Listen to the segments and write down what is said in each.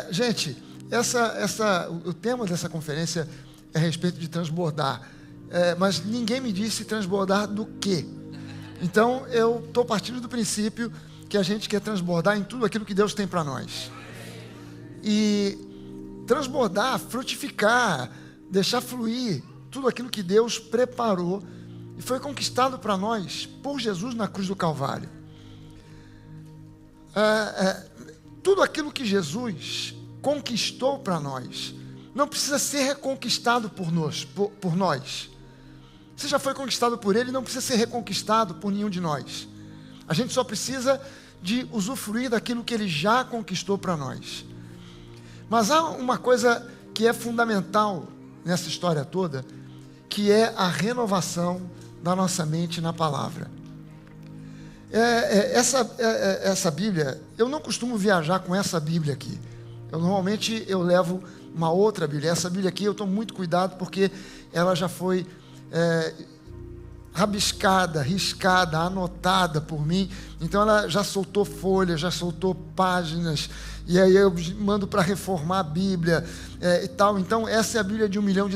Gente, o tema dessa conferência é a respeito de transbordar. Mas ninguém me disse transbordar do quê? Então, eu estou partindo do princípio que a gente quer transbordar em tudo aquilo que Deus tem para nós. E transbordar, frutificar, deixar fluir tudo aquilo que Deus preparou e foi conquistado para nós por Jesus na cruz do Calvário. Tudo aquilo que Jesus conquistou para nós não precisa ser reconquistado por nós. Você já foi conquistado por Ele, não precisa ser reconquistado por nenhum de nós. A gente só precisa de usufruir daquilo que Ele já conquistou para nós. Mas há uma coisa que é fundamental nessa história toda, que é a renovação da nossa mente na palavra. Essa Bíblia, eu não costumo viajar com essa Bíblia aqui. Normalmente eu levo uma outra Bíblia. Essa Bíblia aqui eu tomo muito cuidado porque ela já foi rabiscada, riscada, anotada por mim. Então ela já soltou folhas, já soltou páginas. E aí eu mando para reformar a Bíblia e tal. Então essa é a Bíblia de $1 milhão.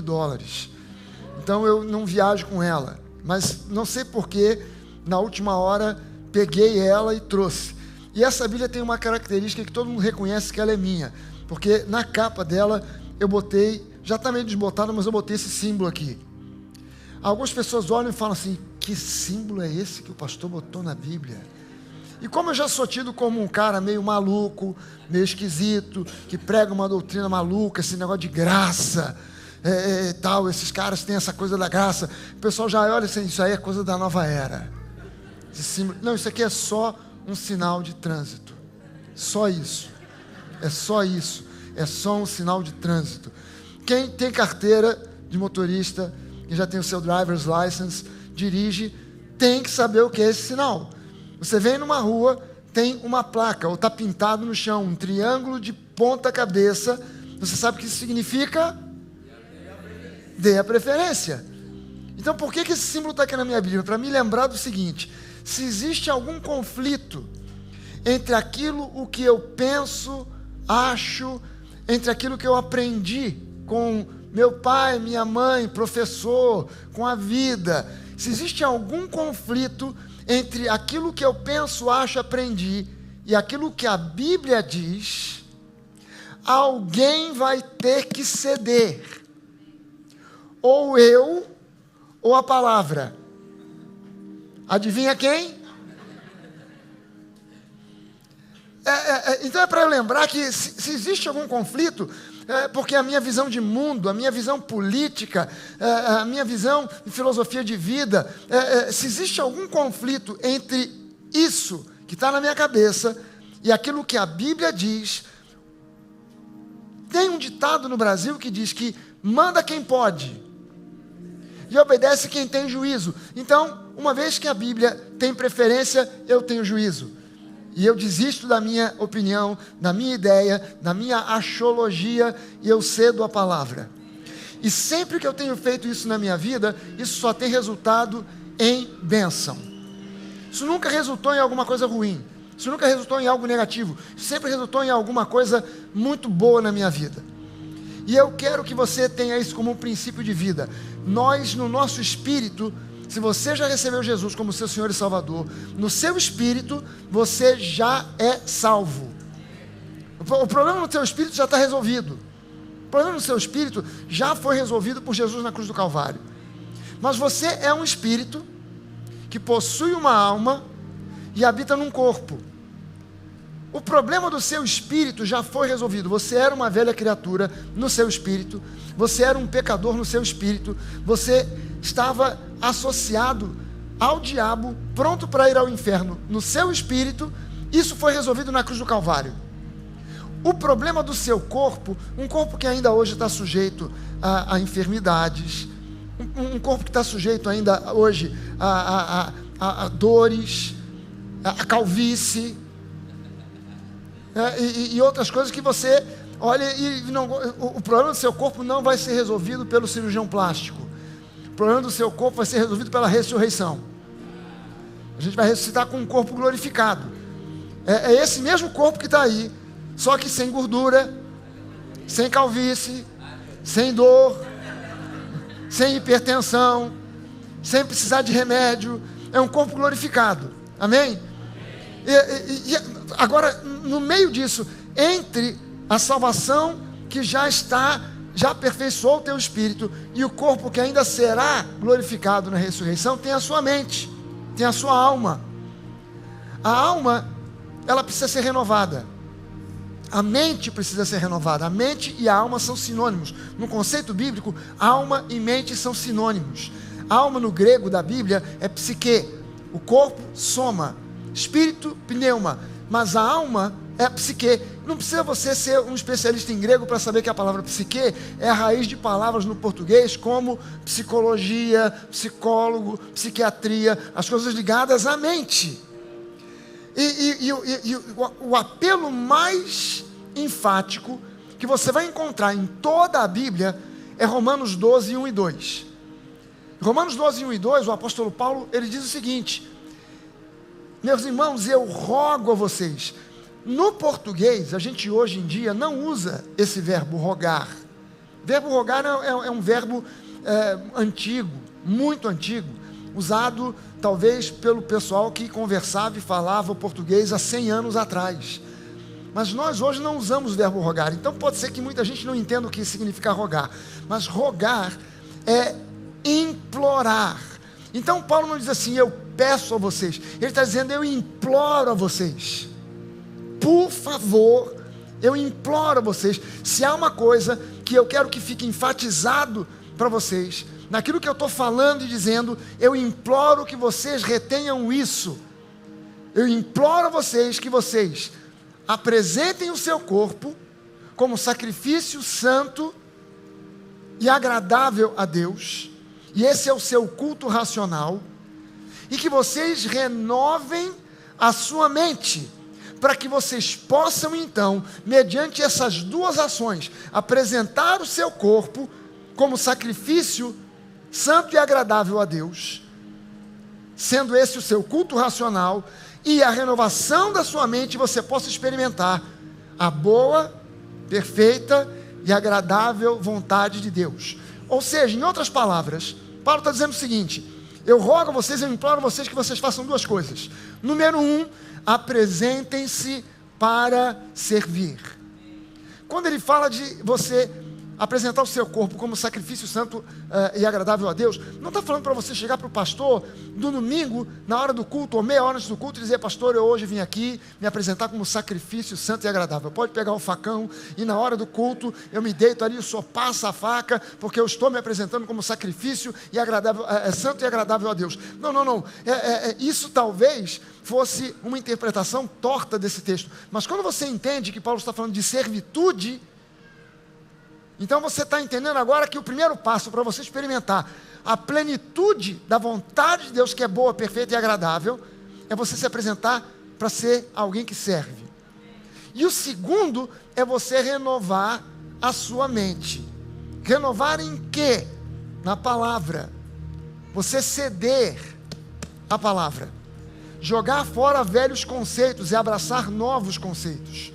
Então eu não viajo com ela. Mas não sei porquê, na última hora peguei ela e trouxe. E essa Bíblia tem uma característica que todo mundo reconhece que ela é minha. Porque na capa dela eu botei, já está meio desbotada, mas eu botei esse símbolo aqui. Algumas pessoas olham e falam assim: que símbolo é esse que o pastor botou na Bíblia? E como eu já sou tido como um cara meio maluco, meio esquisito, que prega uma doutrina maluca, esse negócio de graça, tal, esses caras têm essa coisa da graça, o pessoal já olha assim: isso aí é coisa da nova era. Esse símbolo, não, isso aqui é só um sinal de trânsito. Só isso. É só isso. É só um sinal de trânsito. Quem tem carteira de motorista, quem já tem o seu driver's license, dirige, tem que saber o que é esse sinal. Você vem numa rua, tem uma placa, ou está pintado no chão, um triângulo de ponta cabeça. Você sabe o que isso significa? Dê a preferência. Então por que esse símbolo está aqui na minha Bíblia? Para me lembrar do seguinte: se existe algum conflito entre aquilo o que eu penso, acho, entre aquilo que eu aprendi com meu pai, minha mãe, professor, com a vida, se existe algum conflito entre aquilo que eu penso, acho, aprendi e aquilo que a Bíblia diz, alguém vai ter que ceder, ou eu ou a palavra. Adivinha quem? Então é para eu lembrar que se existe algum conflito, porque a minha visão de mundo, a minha visão política, a minha visão de filosofia de vida, se existe algum conflito entre isso que está na minha cabeça e aquilo que a Bíblia diz, tem um ditado no Brasil que diz que manda quem pode e obedece quem tem juízo. Então, uma vez que a Bíblia tem preferência, eu tenho juízo. E eu desisto da minha opinião, da minha ideia, da minha achologia, e eu cedo a palavra. E sempre que eu tenho feito isso na minha vida, isso só tem resultado em bênção. Isso nunca resultou em alguma coisa ruim. Isso nunca resultou em algo negativo. Isso sempre resultou em alguma coisa muito boa na minha vida. E eu quero que você tenha isso como um princípio de vida. Nós, no nosso espírito, se você já recebeu Jesus como seu Senhor e Salvador, no seu espírito, você já é salvo. O problema no seu espírito já está resolvido. O problema no seu espírito já foi resolvido por Jesus na cruz do Calvário. Mas você é um espírito que possui uma alma e habita num corpo. O problema do seu espírito já foi resolvido. Você era uma velha criatura no seu espírito, você era um pecador no seu espírito, você estava associado ao diabo, pronto para ir ao inferno no seu espírito. Isso foi resolvido na cruz do Calvário. O problema do seu corpo, um corpo que ainda hoje está sujeito a enfermidades, um corpo que está sujeito ainda hoje a dores, a calvície, e outras coisas que você olha e não, o problema do seu corpo não vai ser resolvido pelo cirurgião plástico. O problema do seu corpo vai ser resolvido pela ressurreição. A gente vai ressuscitar com um corpo glorificado. É esse mesmo corpo que está aí, só que sem gordura, sem calvície, sem dor, sem hipertensão, sem precisar de remédio. É um corpo glorificado, amém? E agora, no meio disso, entre a salvação que já aperfeiçoou o teu espírito e o corpo que ainda será glorificado na ressurreição, tem a sua mente, tem a sua alma. A alma, ela precisa ser renovada. A mente precisa ser renovada. A mente e a alma são sinônimos. No conceito bíblico, alma e mente são sinônimos. Alma no grego da Bíblia é psique, o corpo soma, espírito pneuma, mas a alma é psique. Não precisa você ser um especialista em grego para saber que a palavra psique é a raiz de palavras no português como psicologia, psicólogo, psiquiatria, as coisas ligadas à mente. O apelo mais enfático que você vai encontrar em toda a Bíblia é Romanos 12, 1 e 2. Romanos 12, 1 e 2, o apóstolo Paulo, ele diz o seguinte: meus irmãos, eu rogo a vocês. No português, a gente hoje em dia não usa esse verbo rogar. O verbo rogar é um verbo antigo, muito antigo, usado talvez pelo pessoal que conversava e falava o português há 100 anos atrás. Mas nós hoje não usamos o verbo rogar. Então pode ser que muita gente não entenda o que significa rogar. Mas rogar é implorar. Então Paulo não diz assim, eu peço a vocês. Ele está dizendo, eu imploro a vocês. Por favor, eu imploro a vocês. Se há uma coisa que eu quero que fique enfatizado para vocês, naquilo que eu estou falando e dizendo, eu imploro que vocês retenham isso. Eu imploro a vocês que vocês apresentem o seu corpo como sacrifício santo e agradável a Deus, e esse é o seu culto racional, e que vocês renovem a sua mente, para que vocês possam então, mediante essas duas ações, apresentar o seu corpo como sacrifício santo e agradável a Deus, sendo esse o seu culto racional, e a renovação da sua mente, você possa experimentar a boa, perfeita e agradável vontade de Deus. Ou seja, em outras palavras, Paulo está dizendo o seguinte: eu rogo a vocês, eu imploro a vocês que vocês façam duas coisas. Número 1, apresentem-se para servir. Quando ele fala de você apresentar o seu corpo como sacrifício santo e agradável a Deus, não está falando para você chegar para o pastor no domingo, na hora do culto, ou meia hora antes do culto, e dizer, pastor, eu hoje vim aqui me apresentar como sacrifício santo e agradável. Pode pegar o facão e na hora do culto eu me deito ali, o senhor passa a faca, porque eu estou me apresentando como sacrifício e agradável, santo e agradável a Deus. Não. Isso talvez fosse uma interpretação torta desse texto. Mas quando você entende que Paulo está falando de servitude, então você está entendendo agora que o primeiro passo para você experimentar a plenitude da vontade de Deus, que é boa, perfeita e agradável, é você se apresentar para ser alguém que serve. E o segundo é você renovar a sua mente. Renovar em quê? Na palavra. Você ceder a palavra. Jogar fora velhos conceitos e abraçar novos conceitos.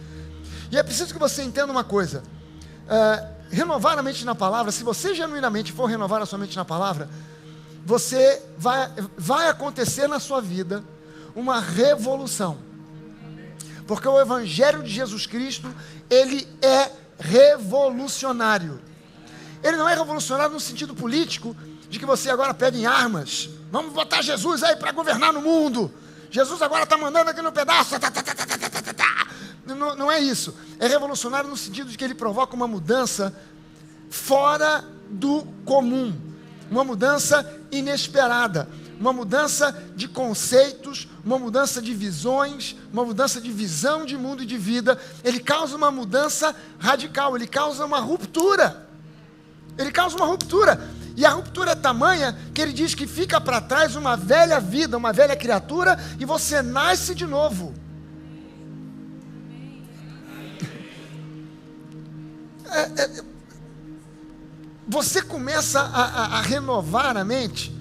E é preciso que você entenda uma coisa. Renovar a mente na palavra, se você genuinamente for renovar a sua mente na palavra, você vai acontecer na sua vida uma revolução. Porque o Evangelho de Jesus Cristo, ele é revolucionário. Ele não é revolucionário no sentido político, de que você agora pega em armas, vamos botar Jesus aí para governar no mundo, Jesus agora está mandando aqui no pedaço, Não é isso. É revolucionário no sentido de que ele provoca uma mudança fora do comum, uma mudança inesperada, uma mudança de conceitos, uma mudança de visões, uma mudança de visão de mundo e de vida. Ele causa uma mudança radical, ele causa uma ruptura. E a ruptura é tamanha que ele diz que fica para trás uma velha vida, uma velha criatura, e você nasce de novo. Você começa a renovar a mente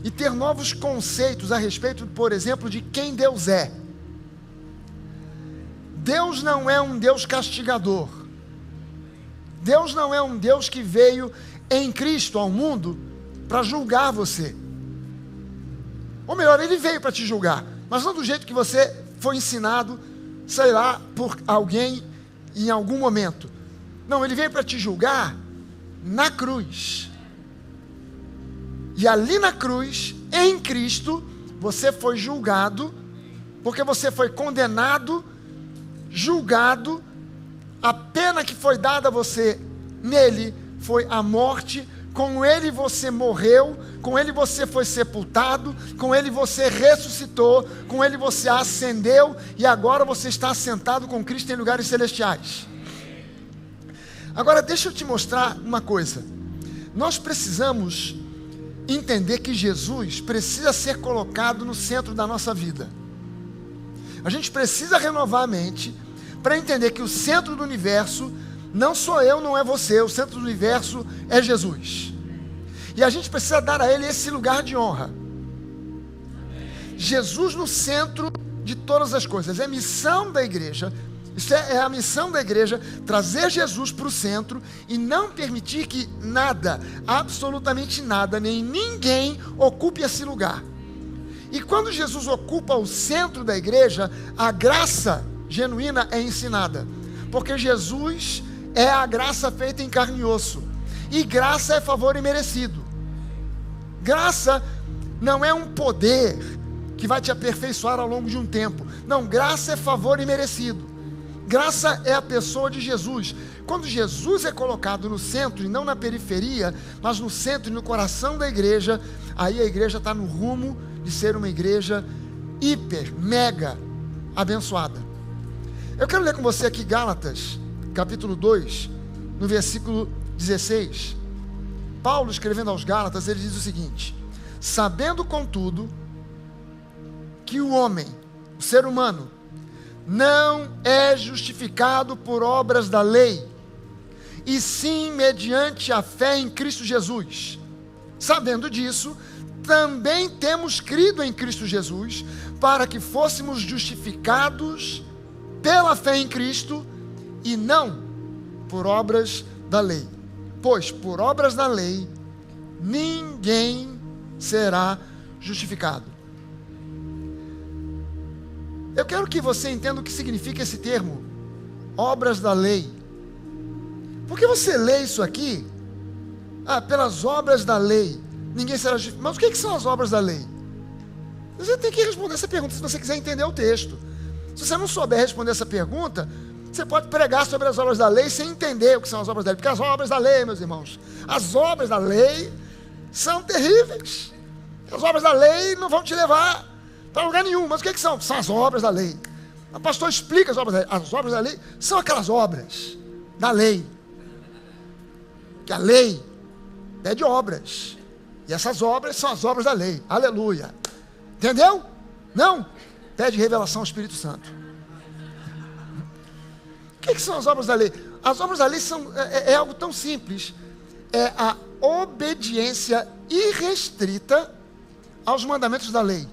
e ter novos conceitos a respeito, por exemplo, de quem Deus é. Deus não é um Deus castigador. Deus não é um Deus que veio em Cristo ao mundo para julgar você. Ou melhor, Ele veio para te julgar, mas não do jeito que você foi ensinado, sei lá, por alguém em algum momento. Não, Ele veio para te julgar na cruz. E ali na cruz, em Cristo, você foi julgado, porque você foi condenado, julgado. A pena que foi dada a você nele foi a morte. Com ele você morreu, com ele você foi sepultado, com ele você ressuscitou, com ele você ascendeu, e agora você está assentado com Cristo em lugares celestiais. Agora deixa eu te mostrar uma coisa. Nós precisamos entender que Jesus precisa ser colocado no centro da nossa vida. A gente precisa renovar a mente para entender que o centro do universo não sou eu, não é você. O centro do universo é Jesus. E a gente precisa dar a Ele esse lugar de honra. Jesus no centro de todas as coisas. É a missão da igreja. Isso é a missão da igreja, trazer Jesus para o centro e não permitir que nada, absolutamente nada, nem ninguém ocupe esse lugar. E quando Jesus ocupa o centro da igreja, a graça genuína é ensinada, porque Jesus é a graça feita em carne e osso, e graça é favor imerecido. Graça não é um poder que vai te aperfeiçoar ao longo de um tempo. Não, graça é favor imerecido. Graça é a pessoa de Jesus. Quando Jesus é colocado no centro e não na periferia, mas no centro e no coração da igreja, aí a igreja está no rumo de ser uma igreja hiper, mega abençoada. Eu quero ler com você aqui Gálatas, capítulo 2, no versículo 16. Paulo, escrevendo aos Gálatas, ele diz o seguinte: sabendo, contudo, que o homem, o ser humano, não é justificado por obras da lei, e sim mediante a fé em Cristo Jesus. Sabendo disso, também temos crido em Cristo Jesus, para que fôssemos justificados pela fé em Cristo, e não por obras da lei. Pois por obras da lei, ninguém será justificado. Eu quero que você entenda o que significa esse termo, obras da lei. Porque você lê isso aqui, pelas obras da lei, ninguém será justificado. Mas o que são as obras da lei? Você tem que responder essa pergunta se você quiser entender o texto. Se você não souber responder essa pergunta, você pode pregar sobre as obras da lei sem entender o que são as obras da lei. Porque as obras da lei, meus irmãos, as obras da lei são terríveis. As obras da lei não vão te levar para lugar nenhum. Mas o que são? São as obras da lei. O pastor explica as obras da lei. As obras da lei são aquelas obras da lei. Que a lei pede obras. E essas obras são as obras da lei. Aleluia. Entendeu? Não? Pede revelação ao Espírito Santo. O que são as obras da lei? As obras da lei é algo tão simples. É a obediência irrestrita aos mandamentos da lei.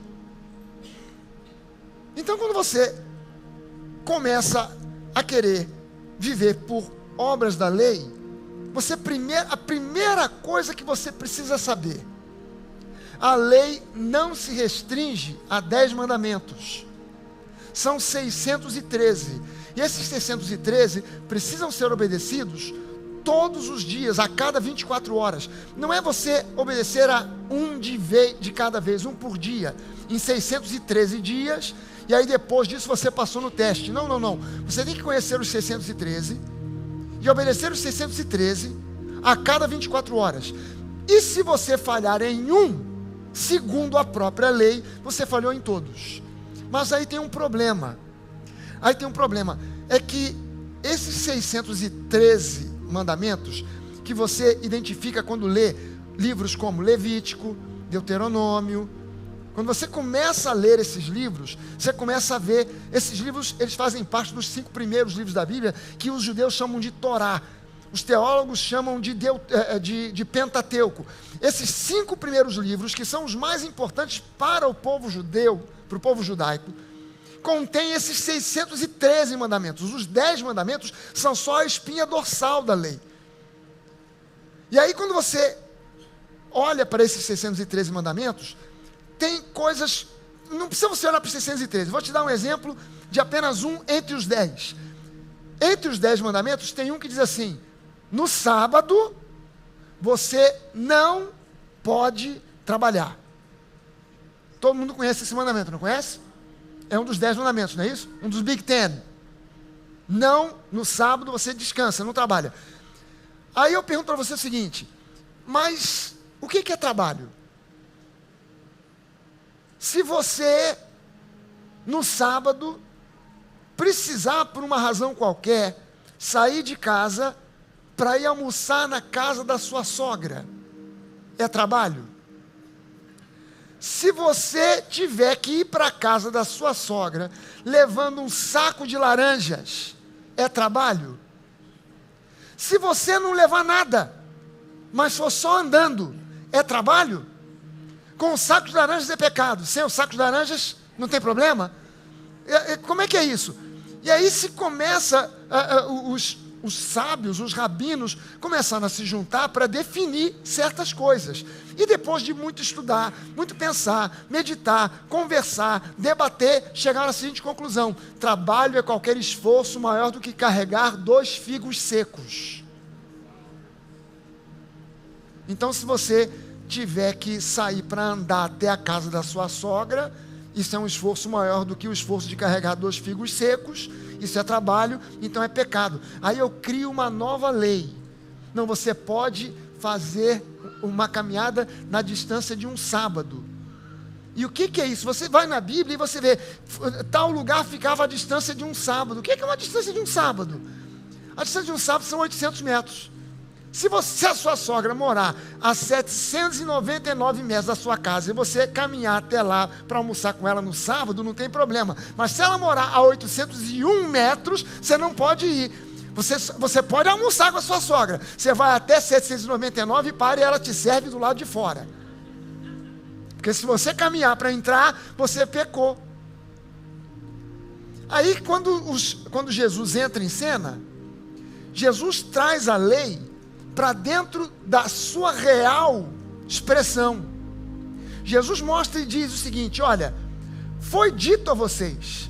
Então, quando você começa a querer viver por obras da lei, a primeira coisa que você precisa saber: a lei não se restringe a 10 mandamentos. São 613. E esses 613 precisam ser obedecidos todos os dias, a cada 24 horas. Não é você obedecer a um de cada vez, um por dia, em 613 dias, e aí depois disso você passou no teste. Não. Você tem que conhecer os 613 e obedecer os 613 a cada 24 horas. E se você falhar em um, segundo a própria lei, você falhou em todos. Mas aí tem um problema. É que esses 613 mandamentos que você identifica quando lê livros como Levítico, Deuteronômio, quando você começa a ler esses livros, você começa a ver, esses livros, eles fazem parte dos 5 primeiros livros da Bíblia, que os judeus chamam de Torá. Os teólogos chamam de Pentateuco. Esses 5 primeiros livros, que são os mais importantes para o povo judeu, para o povo judaico, contém esses 613 mandamentos. Os 10 mandamentos são só a espinha dorsal da lei. E aí quando você olha para esses 613 mandamentos, tem coisas, não precisa você olhar para os 613, vou te dar um exemplo de apenas um entre os 10. Entre os 10 mandamentos tem um que diz assim: no sábado você não pode trabalhar. Todo mundo conhece esse mandamento, não conhece? É um dos 10 mandamentos, não é isso? Um dos Big Ten. Não, no sábado você descansa, não trabalha. Aí eu pergunto para você o seguinte: mas o que é trabalho? Se você, no sábado, precisar, por uma razão qualquer, sair de casa para ir almoçar na casa da sua sogra, é trabalho? Se você tiver que ir para a casa da sua sogra levando um saco de laranjas, é trabalho? Se você não levar nada, mas for só andando, é trabalho? Com o saco de laranjas é pecado, sem o saco de laranjas não tem problema? Como é que é isso? E aí se começa, os sábios, os rabinos, começaram a se juntar para definir certas coisas. E depois de muito estudar, muito pensar, meditar, conversar, debater, chegaram à seguinte conclusão: trabalho é qualquer esforço maior do que carregar 2 figos secos. Então, se você tiver que sair para andar até a casa da sua sogra, isso é um esforço maior do que o esforço de carregar 2 figos secos. Isso é trabalho, então é pecado. Aí eu crio uma nova lei. Não, você pode fazer uma caminhada na distância de um sábado. E o que é isso? Você vai na Bíblia e você vê, tal lugar ficava à distância de um sábado. O que é uma distância de um sábado? A distância de um sábado são 800 metros. Se a sua sogra morar a 799 metros da sua casa e você caminhar até lá para almoçar com ela no sábado, não tem problema. Mas se ela morar a 801 metros, você não pode ir. Você pode almoçar com a sua sogra. Você vai até 799 e para e ela te serve do lado de fora. Porque se você caminhar para entrar, você pecou. Aí quando Jesus entra em cena, Jesus traz a lei para dentro da sua real expressão. Jesus mostra e diz o seguinte: olha, foi dito a vocês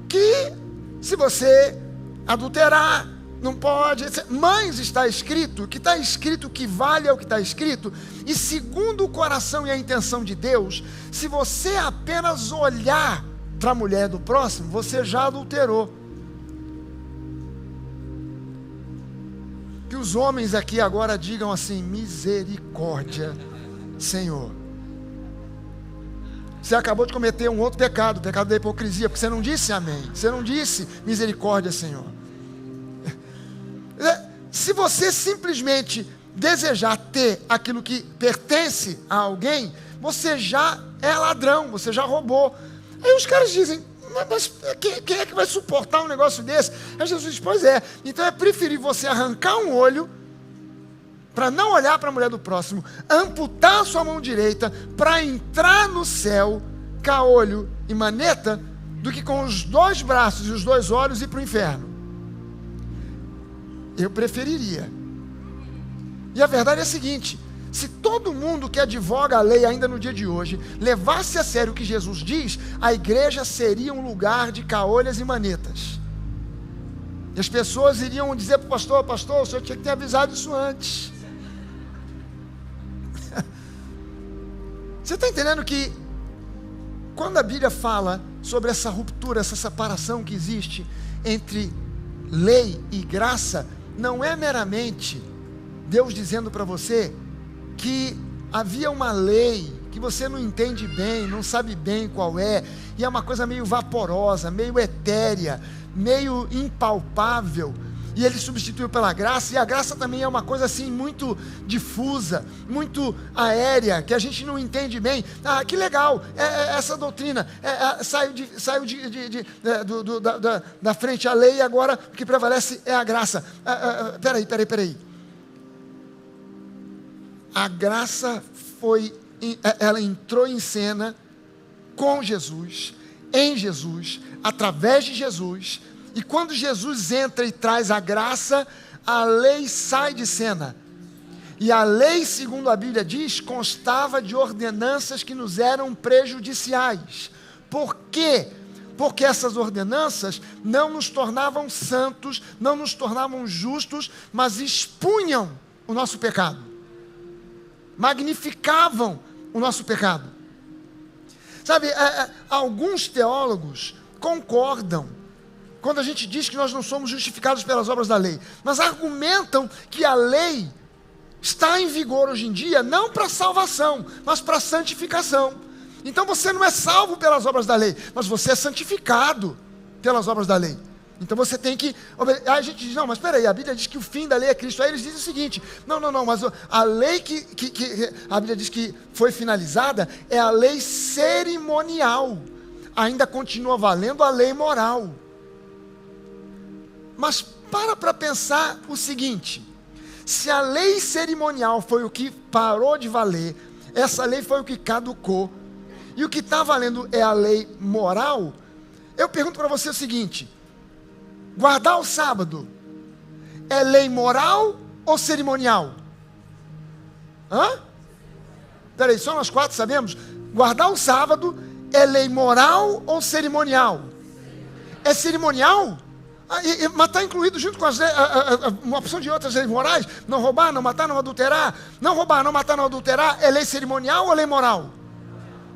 que se você adulterar, não pode, mas está escrito, que está escrito que vale é o que está escrito, e segundo o coração e a intenção de Deus, se você apenas olhar para a mulher do próximo, você já adulterou. Que os homens aqui agora digam assim: misericórdia, Senhor. Você acabou de cometer um outro pecado, o pecado da hipocrisia, porque você não disse amém, você não disse misericórdia, Senhor. Se você simplesmente desejar ter aquilo que pertence a alguém, você já é ladrão, você já roubou. Aí os caras dizem: mas quem é que vai suportar um negócio desse? Aí Jesus diz: pois é, então é preferível você arrancar um olho para não olhar para a mulher do próximo, amputar a sua mão direita para entrar no céu, caolho e maneta, do que com os 2 braços e os 2 olhos ir para o inferno. Eu preferiria. E a verdade é a seguinte: se todo mundo que advoga a lei ainda no dia de hoje levasse a sério o que Jesus diz, a igreja seria um lugar de caolhas e manetas. E as pessoas iriam dizer para o pastor: pastor, o senhor tinha que ter avisado isso antes. Você está entendendo que quando a Bíblia fala sobre essa ruptura, essa separação que existe entre lei e graça, não é meramente Deus dizendo para você que havia uma lei que você não entende bem, não sabe bem qual é, e é uma coisa meio vaporosa, meio etérea, meio impalpável, e ele substituiu pela graça, e a graça também é uma coisa assim muito difusa, muito aérea, que a gente não entende bem. Ah, que legal, essa doutrina saiu da frente a lei, e agora o que prevalece é a graça. Peraí. A graça ela entrou em cena com Jesus, em Jesus, através de Jesus. E quando Jesus entra e traz a graça, a lei sai de cena. E a lei, segundo a Bíblia diz, constava de ordenanças que nos eram prejudiciais. Por quê? Porque essas ordenanças não nos tornavam santos, não nos tornavam justos, mas expunham o nosso pecado. Magnificavam o nosso pecado. Sabe, alguns teólogos concordam quando a gente diz que nós não somos justificados pelas obras da lei, mas argumentam que a lei está em vigor hoje em dia não para salvação, mas para santificação. Então você não é salvo pelas obras da lei, mas você é santificado pelas obras da lei. Então você tem que... Aí a gente diz, não, mas espera aí, a Bíblia diz que o fim da lei é Cristo. Aí eles dizem o seguinte, não, mas a lei que a Bíblia diz que foi finalizada é a lei cerimonial. Ainda continua valendo a lei moral. Mas para pensar o seguinte, se a lei cerimonial foi o que parou de valer, essa lei foi o que caducou, e o que está valendo é a lei moral, eu pergunto para você o seguinte, guardar o sábado é lei moral ou cerimonial? Peraí, só nós 4 sabemos? Guardar o sábado é lei moral ou cerimonial? É cerimonial? Mas está incluído junto com uma opção de outras leis morais. Não roubar, não matar, não adulterar. Não roubar, não matar, não adulterar é lei cerimonial ou lei moral?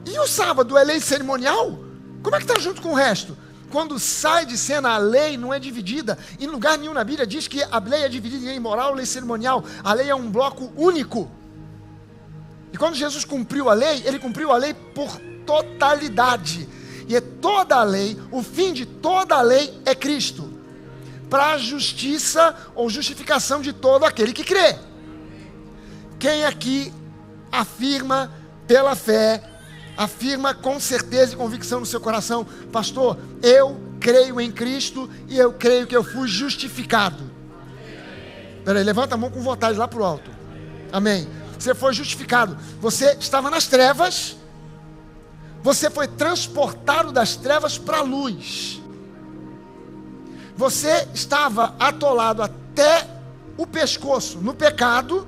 E o sábado é lei cerimonial? Como é que está junto com o resto? Quando sai de cena, a lei não é dividida. Em lugar nenhum na Bíblia diz que a lei é dividida em lei moral e lei cerimonial. A lei é um bloco único. E quando Jesus cumpriu a lei, ele cumpriu a lei por totalidade. E é toda a lei, o fim de toda a lei é Cristo, para a justiça ou justificação de todo aquele que crê. Quem aqui afirma pela fé, afirma com certeza e convicção no seu coração, pastor, eu creio em Cristo e eu creio que eu fui justificado? Peraí, levanta a mão com vontade lá para o alto. Amém. Você foi justificado. Você estava nas trevas, você foi transportado das trevas para a luz. Você estava atolado até o pescoço no pecado,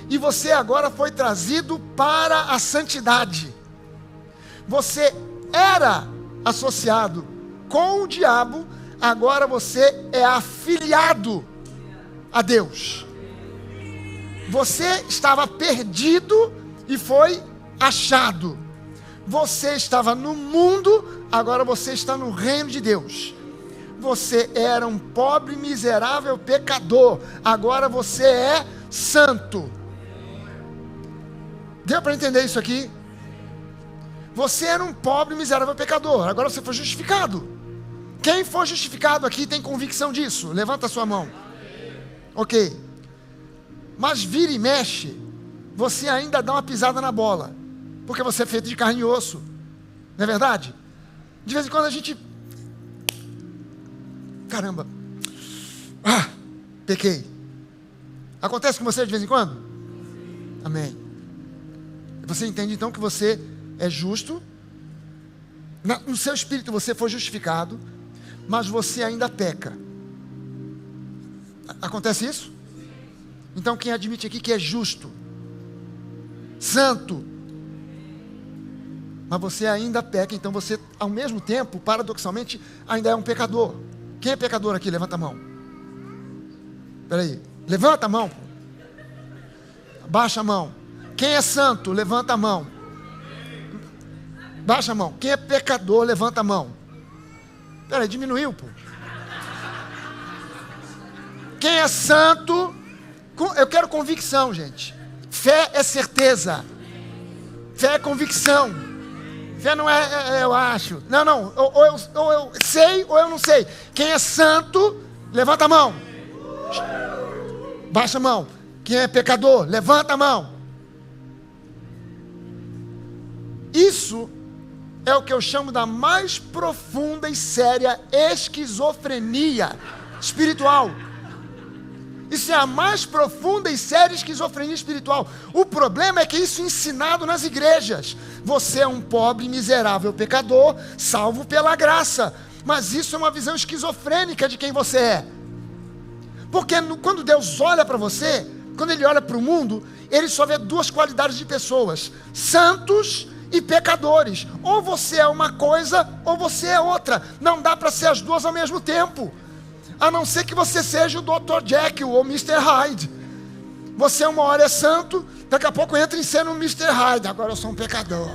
e você agora foi trazido para a santidade. Você era associado com o diabo, agora você é afiliado a Deus. Você estava perdido e foi achado. Você estava no mundo, agora você está no reino de Deus. Você era um pobre, miserável pecador, agora você é santo. Deu para entender isso aqui? Você era um pobre, miserável pecador, agora você foi justificado. Quem foi justificado aqui tem convicção disso? Levanta a sua mão. Ok. Mas vira e mexe, você ainda dá uma pisada na bola, porque você é feito de carne e osso. Não é verdade? De vez em quando a gente... Caramba. Pequei. Acontece com você de vez em quando? Amém. Você entende então que você é justo, no seu espírito você foi justificado, mas você ainda peca. Acontece isso? Então quem admite aqui que é justo, santo, mas você ainda peca, então você ao mesmo tempo, paradoxalmente, ainda é um pecador. Quem é pecador aqui? Levanta a mão. Espera aí, levanta a mão. Baixa a mão. Quem é santo? Levanta a mão. Baixa a mão. Quem é pecador? Levanta a mão. Espera aí, diminuiu, pô. Quem é santo? Eu quero convicção, gente. Fé é certeza. Fé é convicção. Fé não é eu acho. Não. Ou eu sei ou eu não sei. Quem é santo, levanta a mão. Baixa a mão. Quem é pecador, levanta a mão. Isso é o que eu chamo da mais profunda e séria esquizofrenia espiritual. Isso é a mais profunda e séria esquizofrenia espiritual. O problema é que isso é ensinado nas igrejas. Você é um pobre, miserável pecador, salvo pela graça. Mas isso é uma visão esquizofrênica de quem você é. Porque quando Deus olha para você, quando Ele olha para o mundo, Ele só vê duas qualidades de pessoas: santos e pecadores. Ou você é uma coisa, ou você é outra. Não dá para ser as duas ao mesmo tempo. A não ser que você seja o Dr. Jekyll ou Mr. Hyde. Você uma hora é santo, daqui a pouco entra em cena um Mr. Hyde. Agora eu sou um pecador.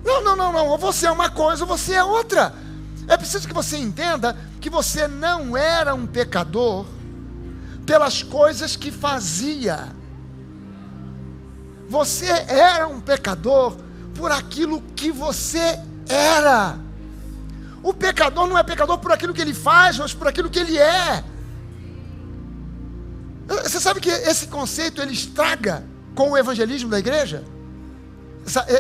Não. Ou você é uma coisa, ou você é outra. É preciso que você entenda que você não era um pecador pelas coisas que fazia. Você era um pecador por aquilo que você era. O pecador não é pecador por aquilo que ele faz, mas por aquilo que ele é. Você sabe que esse conceito ele estraga com o evangelismo da igreja?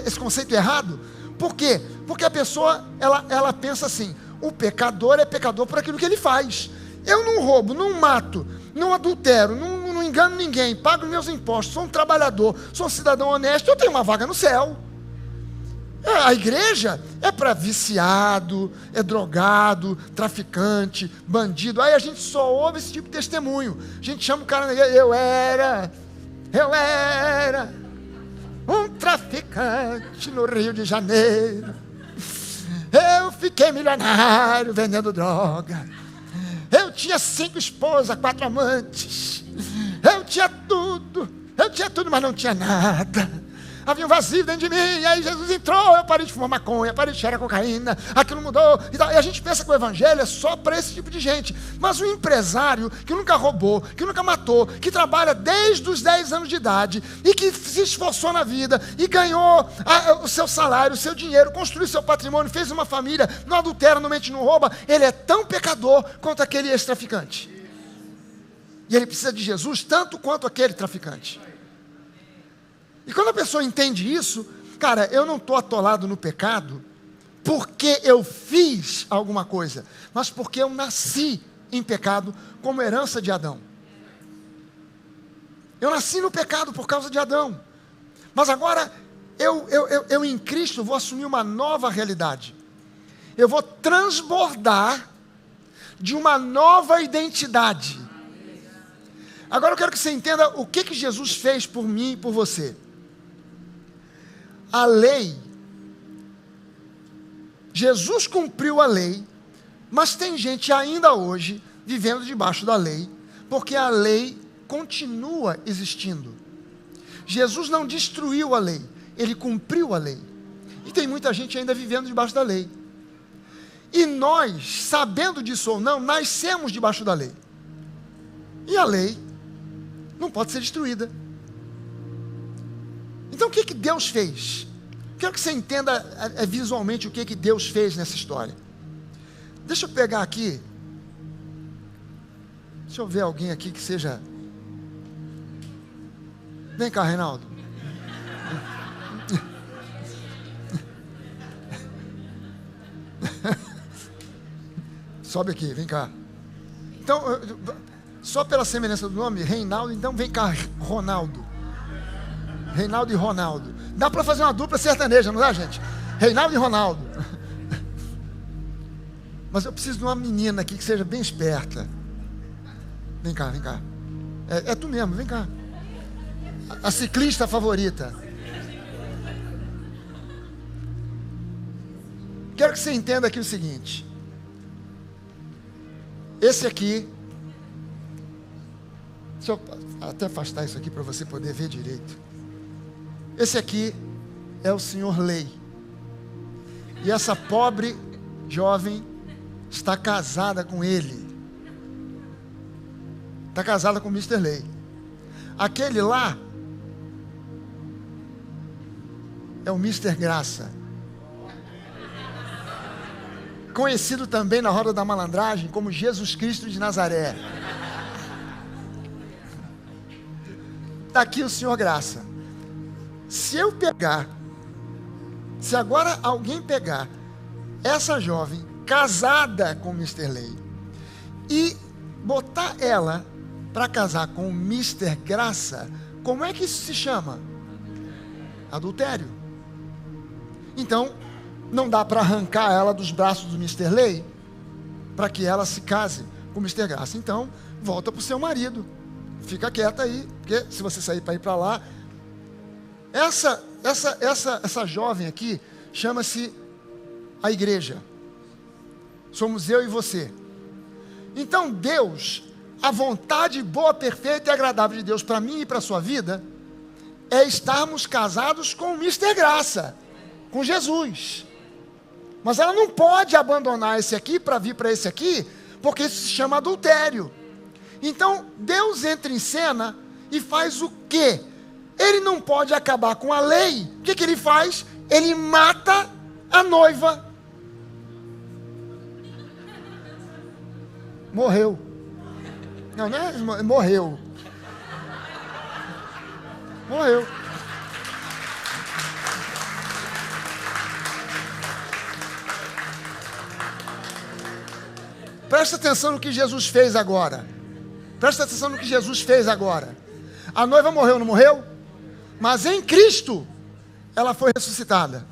Esse conceito errado? Por quê? Porque a pessoa, ela pensa assim: o pecador é pecador por aquilo que ele faz. Eu não roubo, não mato, não adultero, não engano ninguém, pago meus impostos, sou um trabalhador, sou um cidadão honesto, eu tenho uma vaga no céu. A igreja é para viciado, é drogado, traficante, bandido. Aí a gente só ouve esse tipo de testemunho. A gente chama o cara na igreja: eu era um traficante no Rio de Janeiro. Eu fiquei milionário vendendo droga. Eu tinha 5 esposas, 4 amantes. Eu tinha tudo, mas não tinha nada. Havia um vazio dentro de mim, e aí Jesus entrou, eu parei de fumar maconha, parei de cheirar cocaína, aquilo mudou, e a gente pensa que o evangelho é só para esse tipo de gente. Mas o empresário que nunca roubou, que nunca matou, que trabalha desde os 10 anos de idade, e que se esforçou na vida, e ganhou o seu salário, o seu dinheiro, construiu seu patrimônio, fez uma família, não adultera, não mente, não rouba, ele é tão pecador quanto aquele ex-traficante. E ele precisa de Jesus tanto quanto aquele traficante. E quando a pessoa entende isso, cara, eu não estou atolado no pecado porque eu fiz alguma coisa, mas porque eu nasci em pecado como herança de Adão. Eu nasci no pecado por causa de Adão. Mas agora, eu em Cristo vou assumir uma nova realidade. Eu vou transbordar de uma nova identidade. Agora eu quero que você entenda o que Jesus fez por mim e por você. A lei, Jesus cumpriu a lei, mas tem gente ainda hoje vivendo debaixo da lei, porque a lei continua existindo. Jesus não destruiu a lei, Ele cumpriu a lei. E tem muita gente ainda vivendo debaixo da lei. E nós, sabendo disso ou não, nascemos debaixo da lei. E a lei não pode ser destruída. Então o que Deus fez? Quero que você entenda visualmente o que Deus fez nessa história. Deixa eu pegar aqui. Deixa eu ver alguém aqui que seja... Vem cá, Reinaldo. Sobe aqui, vem cá. Então, só pela semelhança do nome, Reinaldo, então vem cá, Ronaldo. Reinaldo e Ronaldo. Dá para fazer uma dupla sertaneja, não dá, gente? Reinaldo e Ronaldo. Mas eu preciso de uma menina aqui que seja bem esperta. Vem cá, vem cá. É tu mesmo, vem cá. A ciclista favorita. Quero que você entenda aqui o seguinte. Esse aqui... Deixa eu até afastar isso aqui para você poder ver direito. Esse aqui é o senhor Lei. E essa pobre jovem está casada com ele. Está casada com o Mr. Lei. Aquele lá é o Mr. Graça. Conhecido também na roda da malandragem como Jesus Cristo de Nazaré. Está aqui o senhor Graça. Se agora alguém pegar essa jovem casada com o Mr. Lei e botar ela para casar com o Mister Graça, como é que isso se chama? Adultério. Então, não dá para arrancar ela dos braços do Mister Lei, para que ela se case com o Mister Graça. Então, volta para o seu marido. Fica quieta aí, porque se você sair para ir para lá... Essa jovem aqui chama-se a igreja. Somos eu e você. Então Deus, a vontade boa, perfeita e agradável de Deus para mim e para a sua vida é estarmos casados com o Mister Graça, com Jesus. Mas ela não pode abandonar esse aqui para vir para esse aqui, porque isso se chama adultério. Então Deus entra em cena e faz o quê? Ele não pode acabar com a lei. O que ele faz? Ele mata a noiva. Morreu. Não é morreu. Morreu. Presta atenção no que Jesus fez agora. Presta atenção no que Jesus fez agora. A noiva morreu, não morreu? Mas em Cristo, ela foi ressuscitada.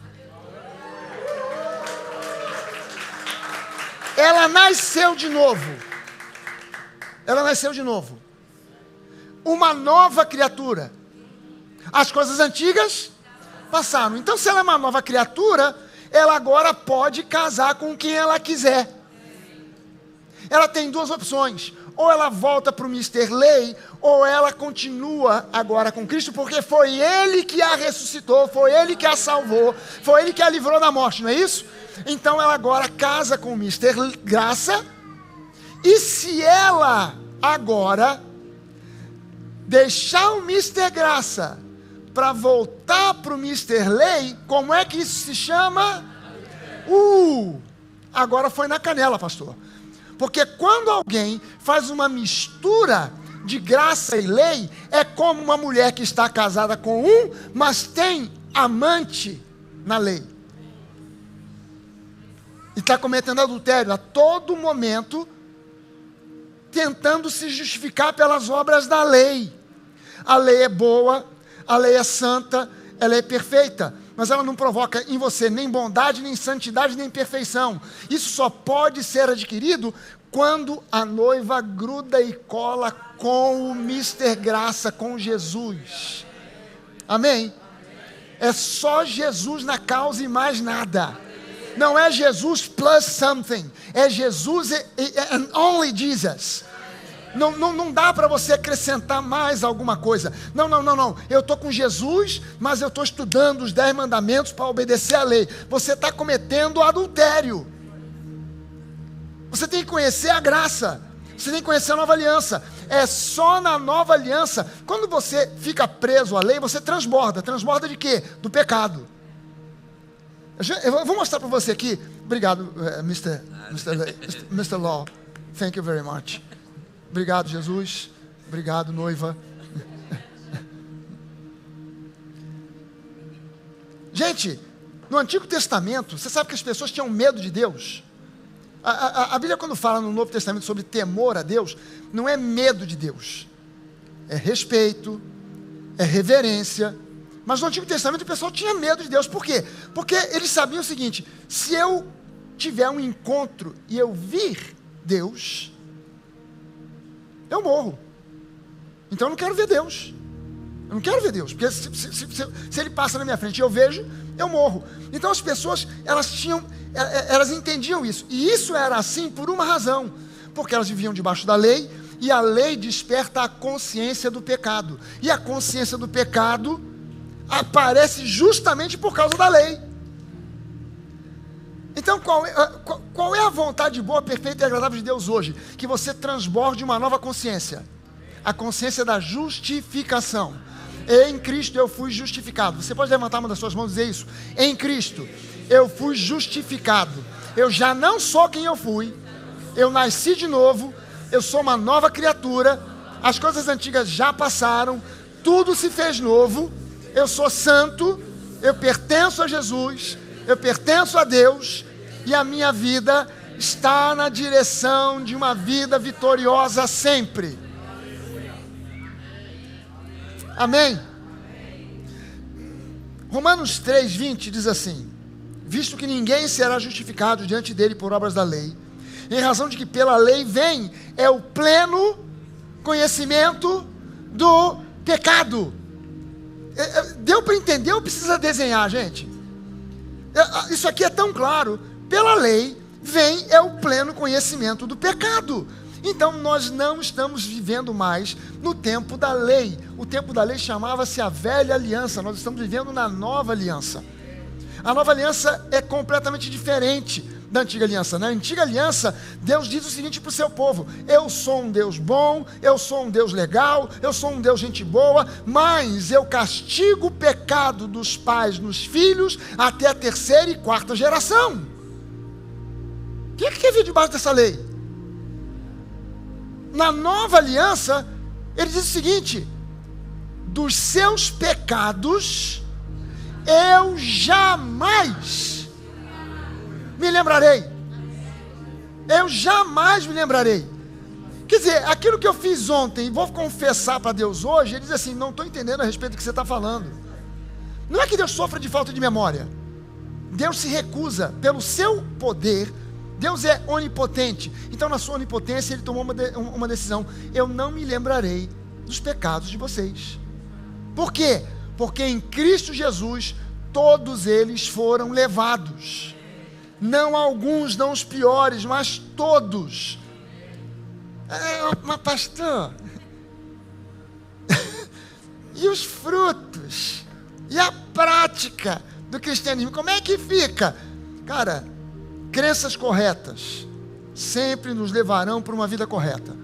Ela nasceu de novo. Ela nasceu de novo. Uma nova criatura. As coisas antigas passaram. Então, se ela é uma nova criatura, ela agora pode casar com quem ela quiser. Ela tem duas opções. Ou ela volta para o Mister Lei, ou ela continua agora com Cristo, porque foi Ele que a ressuscitou, foi Ele que a salvou, foi Ele que a livrou da morte, não é isso? Então ela agora casa com o Mister Graça, e se ela agora deixar o Mister Graça para voltar para o Mister Lei, como é que isso se chama? Agora foi na canela, pastor. Porque quando alguém faz uma mistura de graça e lei, é como uma mulher que está casada com um, mas tem amante na lei. E está cometendo adultério a todo momento, tentando se justificar pelas obras da lei. A lei é boa, a lei é santa, ela é perfeita, mas ela não provoca em você nem bondade, nem santidade, nem perfeição. Isso só pode ser adquirido quando a noiva gruda e cola com o Mister Graça, com Jesus. Amém? É só Jesus na causa e mais nada. Não é Jesus plus something. É Jesus and only Jesus. Não dá para você acrescentar mais alguma coisa. Não. Eu estou com Jesus, mas eu estou estudando os 10 mandamentos para obedecer à lei. Você está cometendo adultério. Você tem que conhecer a graça. Você tem que conhecer a nova aliança. É só na nova aliança. Quando você fica preso à lei, você transborda. Transborda de quê? Do pecado. Eu vou mostrar para você aqui. Obrigado, Mr. Law. Thank you very much. Obrigado, Jesus. Obrigado, noiva. Gente, no Antigo Testamento, você sabe que as pessoas tinham medo de Deus? A Bíblia, quando fala no Novo Testamento sobre temor a Deus, não é medo de Deus. É respeito, é reverência. Mas no Antigo Testamento o pessoal tinha medo de Deus. Por quê? Porque eles sabiam o seguinte: se eu tiver um encontro e eu vir Deus, eu morro. Então eu não quero ver Deus. Eu não quero ver Deus, porque se Ele passa na minha frente e eu vejo, eu morro. Então as pessoas, elas entendiam isso. E isso era assim por uma razão. Porque elas viviam debaixo da lei, e a lei desperta a consciência do pecado. E a consciência do pecado aparece justamente por causa da lei. Então qual é a vontade boa, perfeita e agradável de Deus hoje? Que você transborde uma nova consciência. A consciência da justificação. Em Cristo eu fui justificado. Você pode levantar uma das suas mãos e dizer isso? Em Cristo eu fui justificado. Eu já não sou quem eu fui. Eu nasci de novo. Eu sou uma nova criatura. As coisas antigas já passaram. Tudo se fez novo. Eu sou santo. Eu pertenço a Jesus. Eu pertenço a Deus. E a minha vida está na direção de uma vida vitoriosa sempre. Amém? Romanos 3:20 diz assim: visto que ninguém será justificado diante dele por obras da lei, em razão de que pela lei vem o pleno conhecimento do pecado. Deu para entender ou precisa desenhar, gente? Isso aqui é tão claro. Pela lei vem o pleno conhecimento do pecado. Então nós não estamos vivendo mais no tempo da lei. O tempo da lei chamava-se a velha aliança. Nós estamos vivendo na nova aliança. A nova aliança é completamente diferente da antiga aliança. Na antiga aliança, Deus diz o seguinte para o seu povo: eu sou um Deus bom, eu sou um Deus legal, eu sou um Deus gente boa, mas eu castigo o pecado dos pais nos filhos até a 3ª e 4ª geração. O que quer vir debaixo dessa lei? Na nova aliança, ele diz o seguinte: dos seus pecados eu jamais me lembrarei. Eu jamais me lembrarei. Quer dizer, aquilo que eu fiz ontem e vou confessar para Deus hoje, ele diz assim: não estou entendendo a respeito do que você está falando. Não é que Deus sofra de falta de memória. Deus se recusa, pelo seu poder. Deus é onipotente. Então na sua onipotência ele tomou uma decisão: eu não me lembrarei dos pecados de vocês. Por quê? Porque em Cristo Jesus todos eles foram levados. Não alguns, não os piores, mas todos. Mas pastor, e os frutos? E a prática do cristianismo? Como é que fica? Cara, crenças corretas sempre nos levarão para uma vida correta.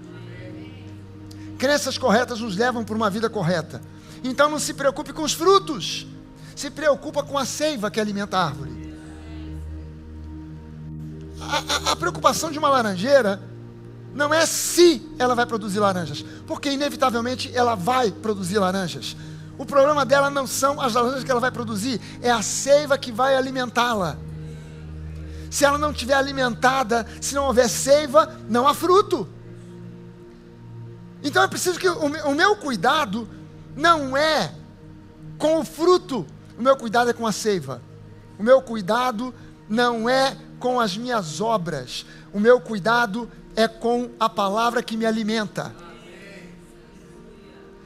Crenças corretas nos levam para uma vida correta. Então não se preocupe com os frutos, se preocupa com a seiva que alimenta a árvore. A preocupação de uma laranjeira não é se ela vai produzir laranjas, porque inevitavelmente ela vai produzir laranjas. O problema dela não são as laranjas que ela vai produzir, é a seiva que vai alimentá-la. Se ela não estiver alimentada, se não houver seiva, não há fruto. Então é preciso que o meu cuidado não é com o fruto, o meu cuidado é com a seiva. O meu cuidado não é com as minhas obras, o meu cuidado é com a palavra que me alimenta.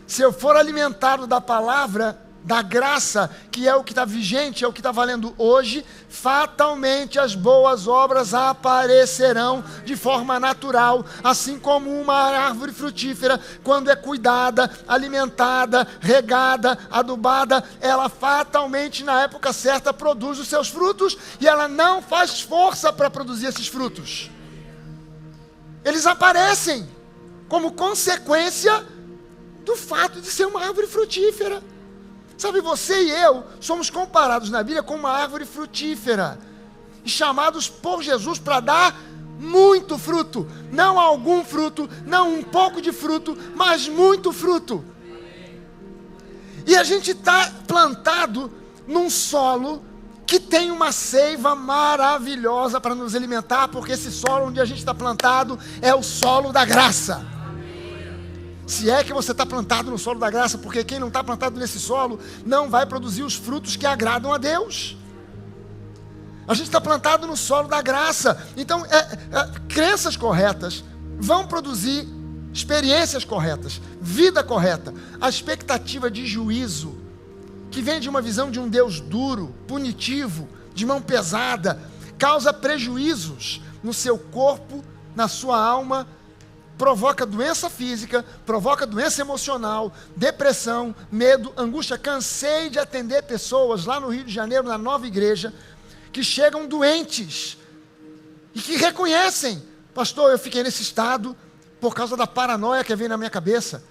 Se eu for alimentado da palavra, da graça, que é o que está vigente, é o que está valendo hoje, fatalmente as boas obras aparecerão de forma natural, assim como uma árvore frutífera, quando é cuidada, alimentada, regada, adubada, ela fatalmente na época certa produz os seus frutos, e ela não faz força para produzir esses frutos. Eles aparecem como consequência do fato de ser uma árvore frutífera. Sabe, você e eu somos comparados na Bíblia com uma árvore frutífera, e chamados por Jesus para dar muito fruto, não algum fruto, não um pouco de fruto, mas muito fruto. E a gente está plantado num solo que tem uma seiva maravilhosa para nos alimentar, porque esse solo onde a gente está plantado é o solo da graça. Se é que você está plantado no solo da graça, porque quem não está plantado nesse solo não vai produzir os frutos que agradam a Deus. A gente está plantado no solo da graça. Então, crenças corretas vão produzir experiências corretas, vida correta. A expectativa de juízo, que vem de uma visão de um Deus duro, punitivo, de mão pesada, causa prejuízos no seu corpo, na sua alma, provoca doença física, provoca doença emocional, depressão, medo, angústia. Cansei de atender pessoas lá no Rio de Janeiro, na nova igreja, que chegam doentes e que reconhecem: pastor, eu fiquei nesse estado por causa da paranoia que vem na minha cabeça,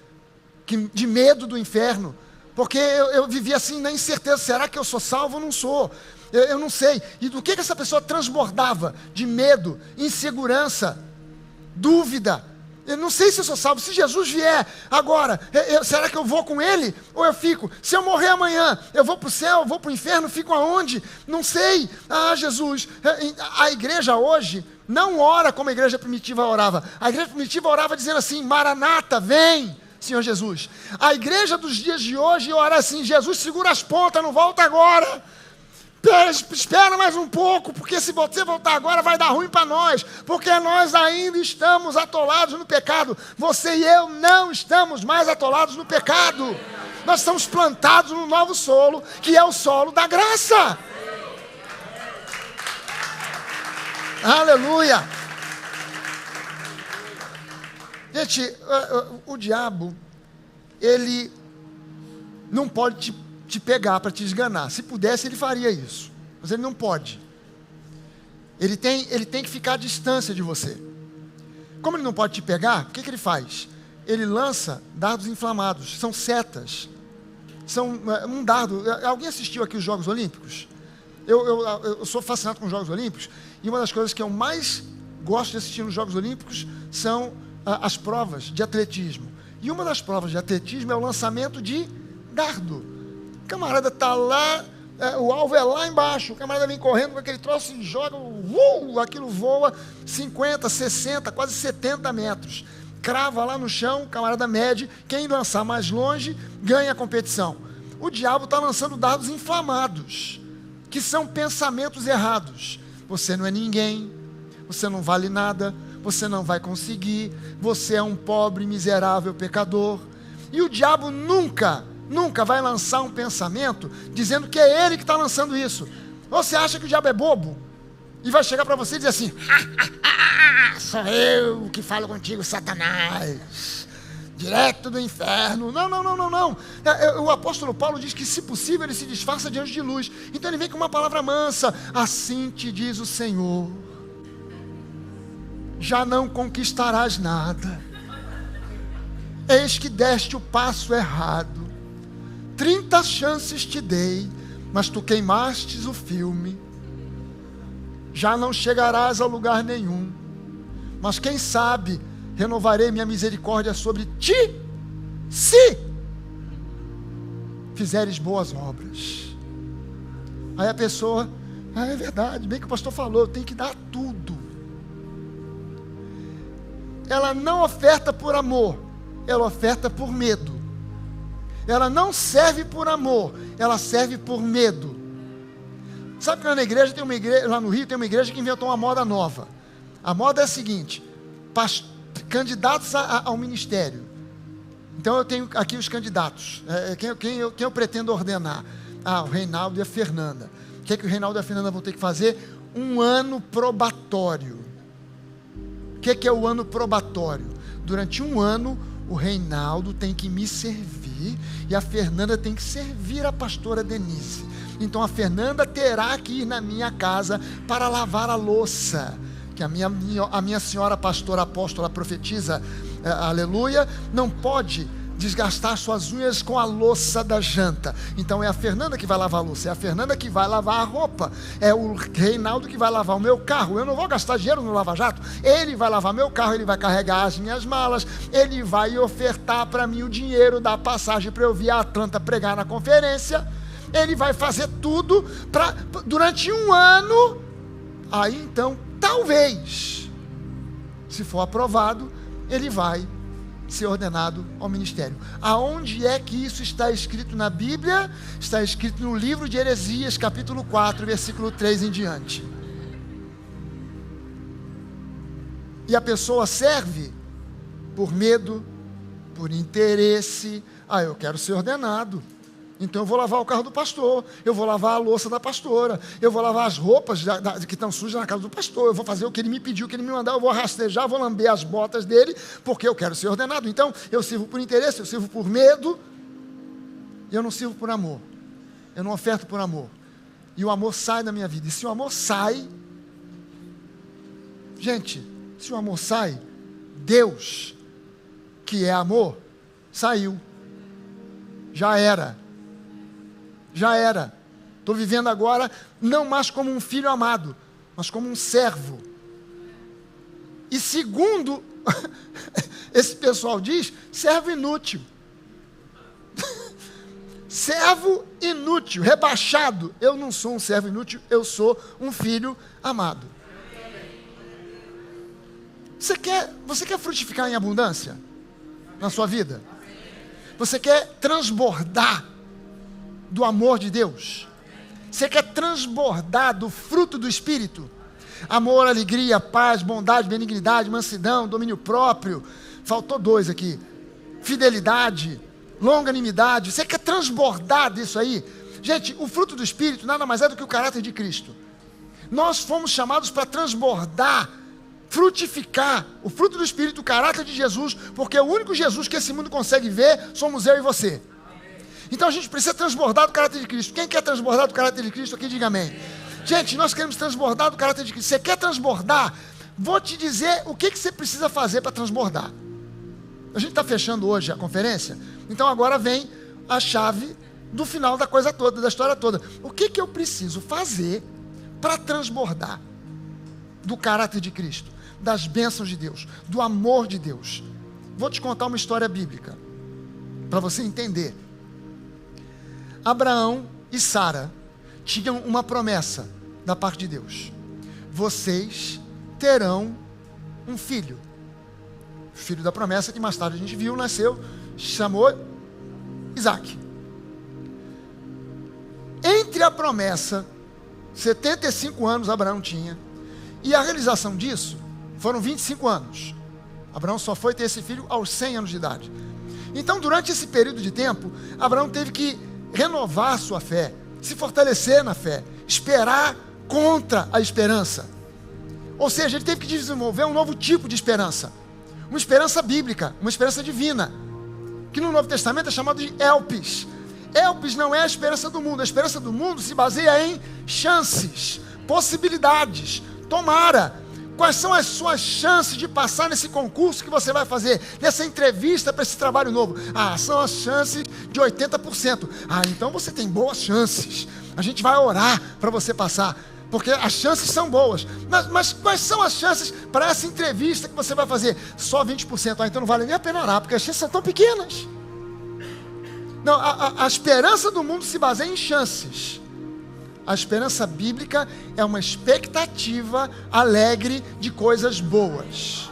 de medo do inferno, porque eu vivi assim na incerteza: será que eu sou salvo ou não sou? Eu não sei. E do que essa pessoa transbordava? De medo, insegurança, dúvida. Eu não sei se eu sou salvo. Se Jesus vier agora, será que eu vou com Ele? Ou eu fico? Se eu morrer amanhã, eu vou para o céu, eu vou para o inferno, fico aonde? Não sei. Jesus, a igreja hoje não ora como a igreja primitiva orava. A igreja primitiva orava dizendo assim: Maranata, vem, Senhor Jesus. A igreja dos dias de hoje ora assim: Jesus, segura as pontas, não volta agora. Espera mais um pouco, porque se você voltar agora vai dar ruim para nós, porque nós ainda estamos atolados no pecado. Você e eu não estamos mais atolados no pecado. Nós estamos plantados no novo solo, que é o solo da graça. Aleluia. Gente, o diabo, ele não pode te pegar para te esganar. Se pudesse, ele faria isso, mas ele não pode. Ele tem que ficar à distância de você. Como ele não pode te pegar, o que ele faz? Ele lança dardos inflamados, são setas. São um dardo. Alguém assistiu aqui os Jogos Olímpicos? Eu sou fascinado com os Jogos Olímpicos, e uma das coisas que eu mais gosto de assistir nos Jogos Olímpicos são as provas de atletismo. E uma das provas de atletismo é o lançamento de dardo. O camarada está lá, o alvo é lá embaixo, o camarada vem correndo com aquele troço e joga, aquilo voa 50, 60, quase 70 metros. Crava lá no chão, o camarada mede, quem lançar mais longe ganha a competição. O diabo está lançando dardos inflamados, que são pensamentos errados. Você não é ninguém, você não vale nada, você não vai conseguir, você é um pobre, miserável pecador. E o diabo nunca vai lançar um pensamento dizendo que é ele que está lançando isso. Você acha que o diabo é bobo? E vai chegar para você e dizer assim: sou eu que falo contigo, Satanás, direto do inferno. Não. O apóstolo Paulo diz que, se possível, ele se disfarça de anjo de luz. Então ele vem com uma palavra mansa: assim te diz o Senhor, já não conquistarás nada. Eis que deste o passo errado. 30 chances te dei, mas tu queimastes o filme. Já não chegarás a lugar nenhum. Mas quem sabe, renovarei minha misericórdia sobre ti, se fizeres boas obras. Aí a pessoa: é verdade, bem que o pastor falou, eu tenho que dar tudo. Ela não oferta por amor, ela oferta por medo. Ela não serve por amor, ela serve por medo. Sabe que lá na igreja, lá no Rio, tem uma igreja que inventou uma moda nova. A moda é a seguinte: candidatos ao ministério. Então eu tenho aqui os candidatos. Quem eu pretendo ordenar? O Reinaldo e a Fernanda. O que o Reinaldo e a Fernanda vão ter que fazer? Um ano probatório. O que é o ano probatório? Durante um ano, o Reinaldo tem que me servir e a Fernanda tem que servir a pastora Denise. Então a Fernanda terá que ir na minha casa para lavar a louça, que a minha senhora pastora apóstola profetiza, aleluia, não pode desgastar suas unhas com a louça da janta. Então é a Fernanda que vai lavar a louça, é a Fernanda que vai lavar a roupa, é o Reinaldo que vai lavar o meu carro. Eu não vou gastar dinheiro no lava-jato, ele vai lavar meu carro, ele vai carregar as minhas malas, ele vai ofertar para mim o dinheiro da passagem para eu vir a Atlanta pregar na conferência. Ele vai fazer tudo durante um ano. Aí então, talvez, se for aprovado, ele vai ser ordenado ao ministério. Aonde é que isso está escrito na Bíblia? Está escrito no livro de Heresias, capítulo 4, versículo 3 em diante. E a pessoa serve por medo, por interesse. Eu quero ser ordenado, então eu vou lavar o carro do pastor, eu vou lavar a louça da pastora, eu vou lavar as roupas que estão sujas na casa do pastor, eu vou fazer o que ele me pediu, o que ele me mandar, eu vou rastejar, vou lamber as botas dele, porque eu quero ser ordenado. Então eu sirvo por interesse, eu sirvo por medo, e eu não sirvo por amor, eu não oferto por amor, e o amor sai da minha vida. E se o amor sai, gente, se o amor sai, Deus, que é amor, saiu, já era. Estou vivendo agora não mais como um filho amado, mas como um servo. E segundo esse pessoal diz, servo inútil. Servo inútil, rebaixado. Eu não sou um servo inútil, eu sou um filho amado. Você quer frutificar em abundância na sua vida? Você quer transbordar do amor de Deus? Você quer transbordar do fruto do Espírito? Amor, alegria, paz, bondade, benignidade, mansidão, domínio próprio. Faltou 2 aqui. Fidelidade, longanimidade. Você quer transbordar disso aí? Gente, o fruto do Espírito nada mais é do que o caráter de Cristo. Nós fomos chamados para transbordar, frutificar o fruto do Espírito, o caráter de Jesus, porque o único Jesus que esse mundo consegue ver somos eu e você. Então a gente precisa transbordar do caráter de Cristo. Quem quer transbordar do caráter de Cristo aqui, diga amém. Gente, nós queremos transbordar do caráter de Cristo. Você quer transbordar? Vou te dizer o que você precisa fazer para transbordar. A gente está fechando hoje a conferência, então agora vem a chave do final da coisa toda, da história toda. O que eu preciso fazer para transbordar do caráter de Cristo, das bênçãos de Deus, do amor de Deus? Vou te contar uma história bíblica, para você entender. Abraão e Sara tinham uma promessa da parte de Deus: vocês terão um filho. O filho da promessa que mais tarde a gente viu, nasceu, chamou Isaac. Entre a promessa, 75 anos Abraão tinha, e a realização disso, foram 25 anos. Abraão só foi ter esse filho aos 100 anos de idade. Então, durante esse período de tempo, Abraão teve que renovar a sua fé, se fortalecer na fé, esperar contra a esperança. Ou seja, ele teve que desenvolver um novo tipo de esperança. Uma esperança bíblica, uma esperança divina, que no Novo Testamento é chamado de elpis. Elpis não é a esperança do mundo. A esperança do mundo se baseia em chances, possibilidades. Tomara. Quais são as suas chances de passar nesse concurso que você vai fazer, nessa entrevista para esse trabalho novo? São as chances de 80%. Então você tem boas chances. A gente vai orar para você passar, porque as chances são boas. Mas quais são as chances para essa entrevista que você vai fazer? Só 20%. Então não vale nem a pena orar, porque as chances são tão pequenas. Não, a esperança do mundo se baseia em chances. A esperança bíblica é uma expectativa alegre de coisas boas.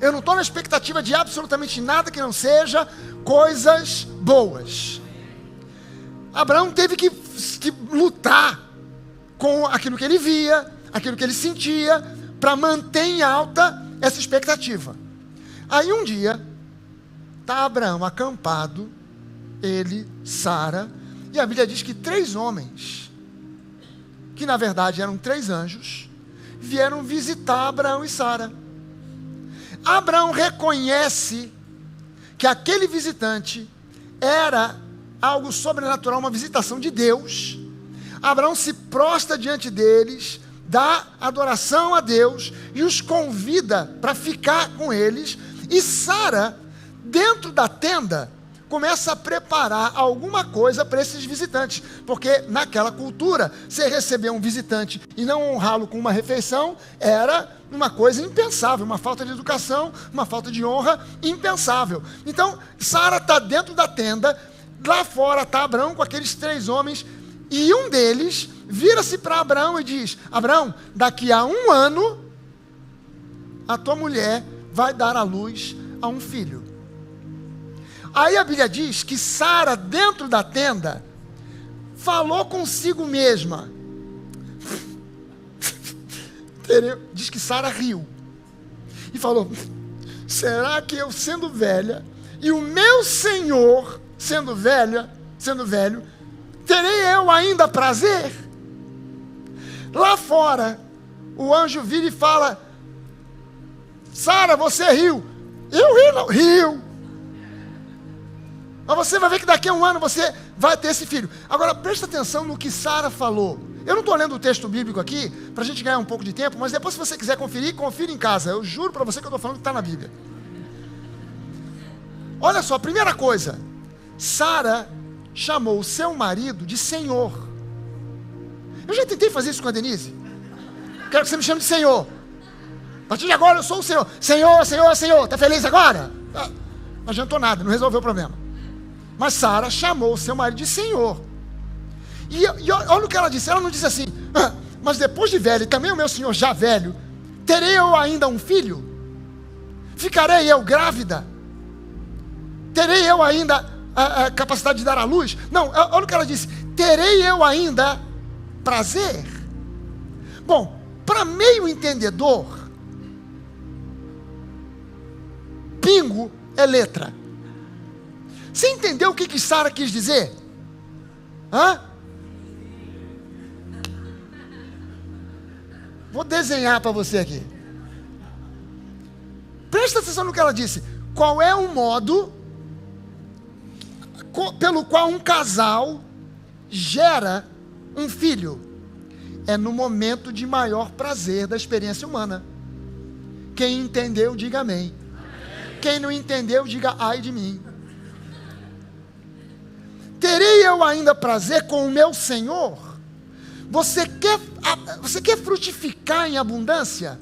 Eu não estou na expectativa de absolutamente nada que não seja coisas boas. Abraão teve que lutar com aquilo que ele via, aquilo que ele sentia, para manter em alta essa expectativa. Aí um dia, está Abraão acampado, ele, Sara, e a Bíblia diz que 3 homens, que na verdade eram 3 anjos, vieram visitar Abraão e Sara. Abraão reconhece que aquele visitante era algo sobrenatural, uma visitação de Deus. Abraão se prostra diante deles, dá adoração a Deus e os convida para ficar com eles. E Sara, dentro da tenda, começa a preparar alguma coisa para esses visitantes, porque naquela cultura, você receber um visitante e não honrá-lo com uma refeição, era uma coisa impensável, uma falta de educação, uma falta de honra impensável. Então, Sara está dentro da tenda, lá fora está Abraão com aqueles 3 homens, e um deles vira-se para Abraão e diz: Abraão, daqui a 1 ano, a tua mulher vai dar à luz a um filho. Aí a Bíblia diz que Sara, dentro da tenda, falou consigo mesma. Diz que Sara riu e falou: será que eu, sendo velha, e o meu Senhor sendo velho, terei eu ainda prazer? Lá fora, o anjo vira e fala: Sara, você riu. Eu ri, não? Riu. Mas você vai ver que daqui a 1 ano você vai ter esse filho. Agora, presta atenção no que Sara falou. Eu não estou lendo o texto bíblico aqui, para a gente ganhar um pouco de tempo, mas depois, se você quiser conferir, confira em casa. Eu juro para você que eu estou falando que está na Bíblia. Olha só, primeira coisa, Sara chamou o seu marido de Senhor. Eu já tentei fazer isso com a Denise. Quero que você me chame de Senhor. A partir de agora eu sou o Senhor. Senhor, Senhor, Senhor. Está feliz agora? Não adiantou nada, não resolveu o problema. Mas Sara chamou o seu marido de Senhor. E olha o que ela disse. Ela não disse assim: mas depois de velho, e também o meu senhor já velho, terei eu ainda um filho? Ficarei eu grávida? Terei eu ainda a capacidade de dar à luz? Não, olha o que ela disse. Terei eu ainda prazer? Bom, para meio entendedor, pingo é letra. Você entendeu o que Sara quis dizer? Hã? Vou desenhar para você aqui. Presta atenção no que ela disse. Qual é o modo pelo qual um casal gera um filho? É no momento de maior prazer da experiência humana. Quem entendeu, diga amém. Quem não entendeu, diga ai de mim. Terei eu ainda prazer com o meu Senhor? Você quer frutificar em abundância?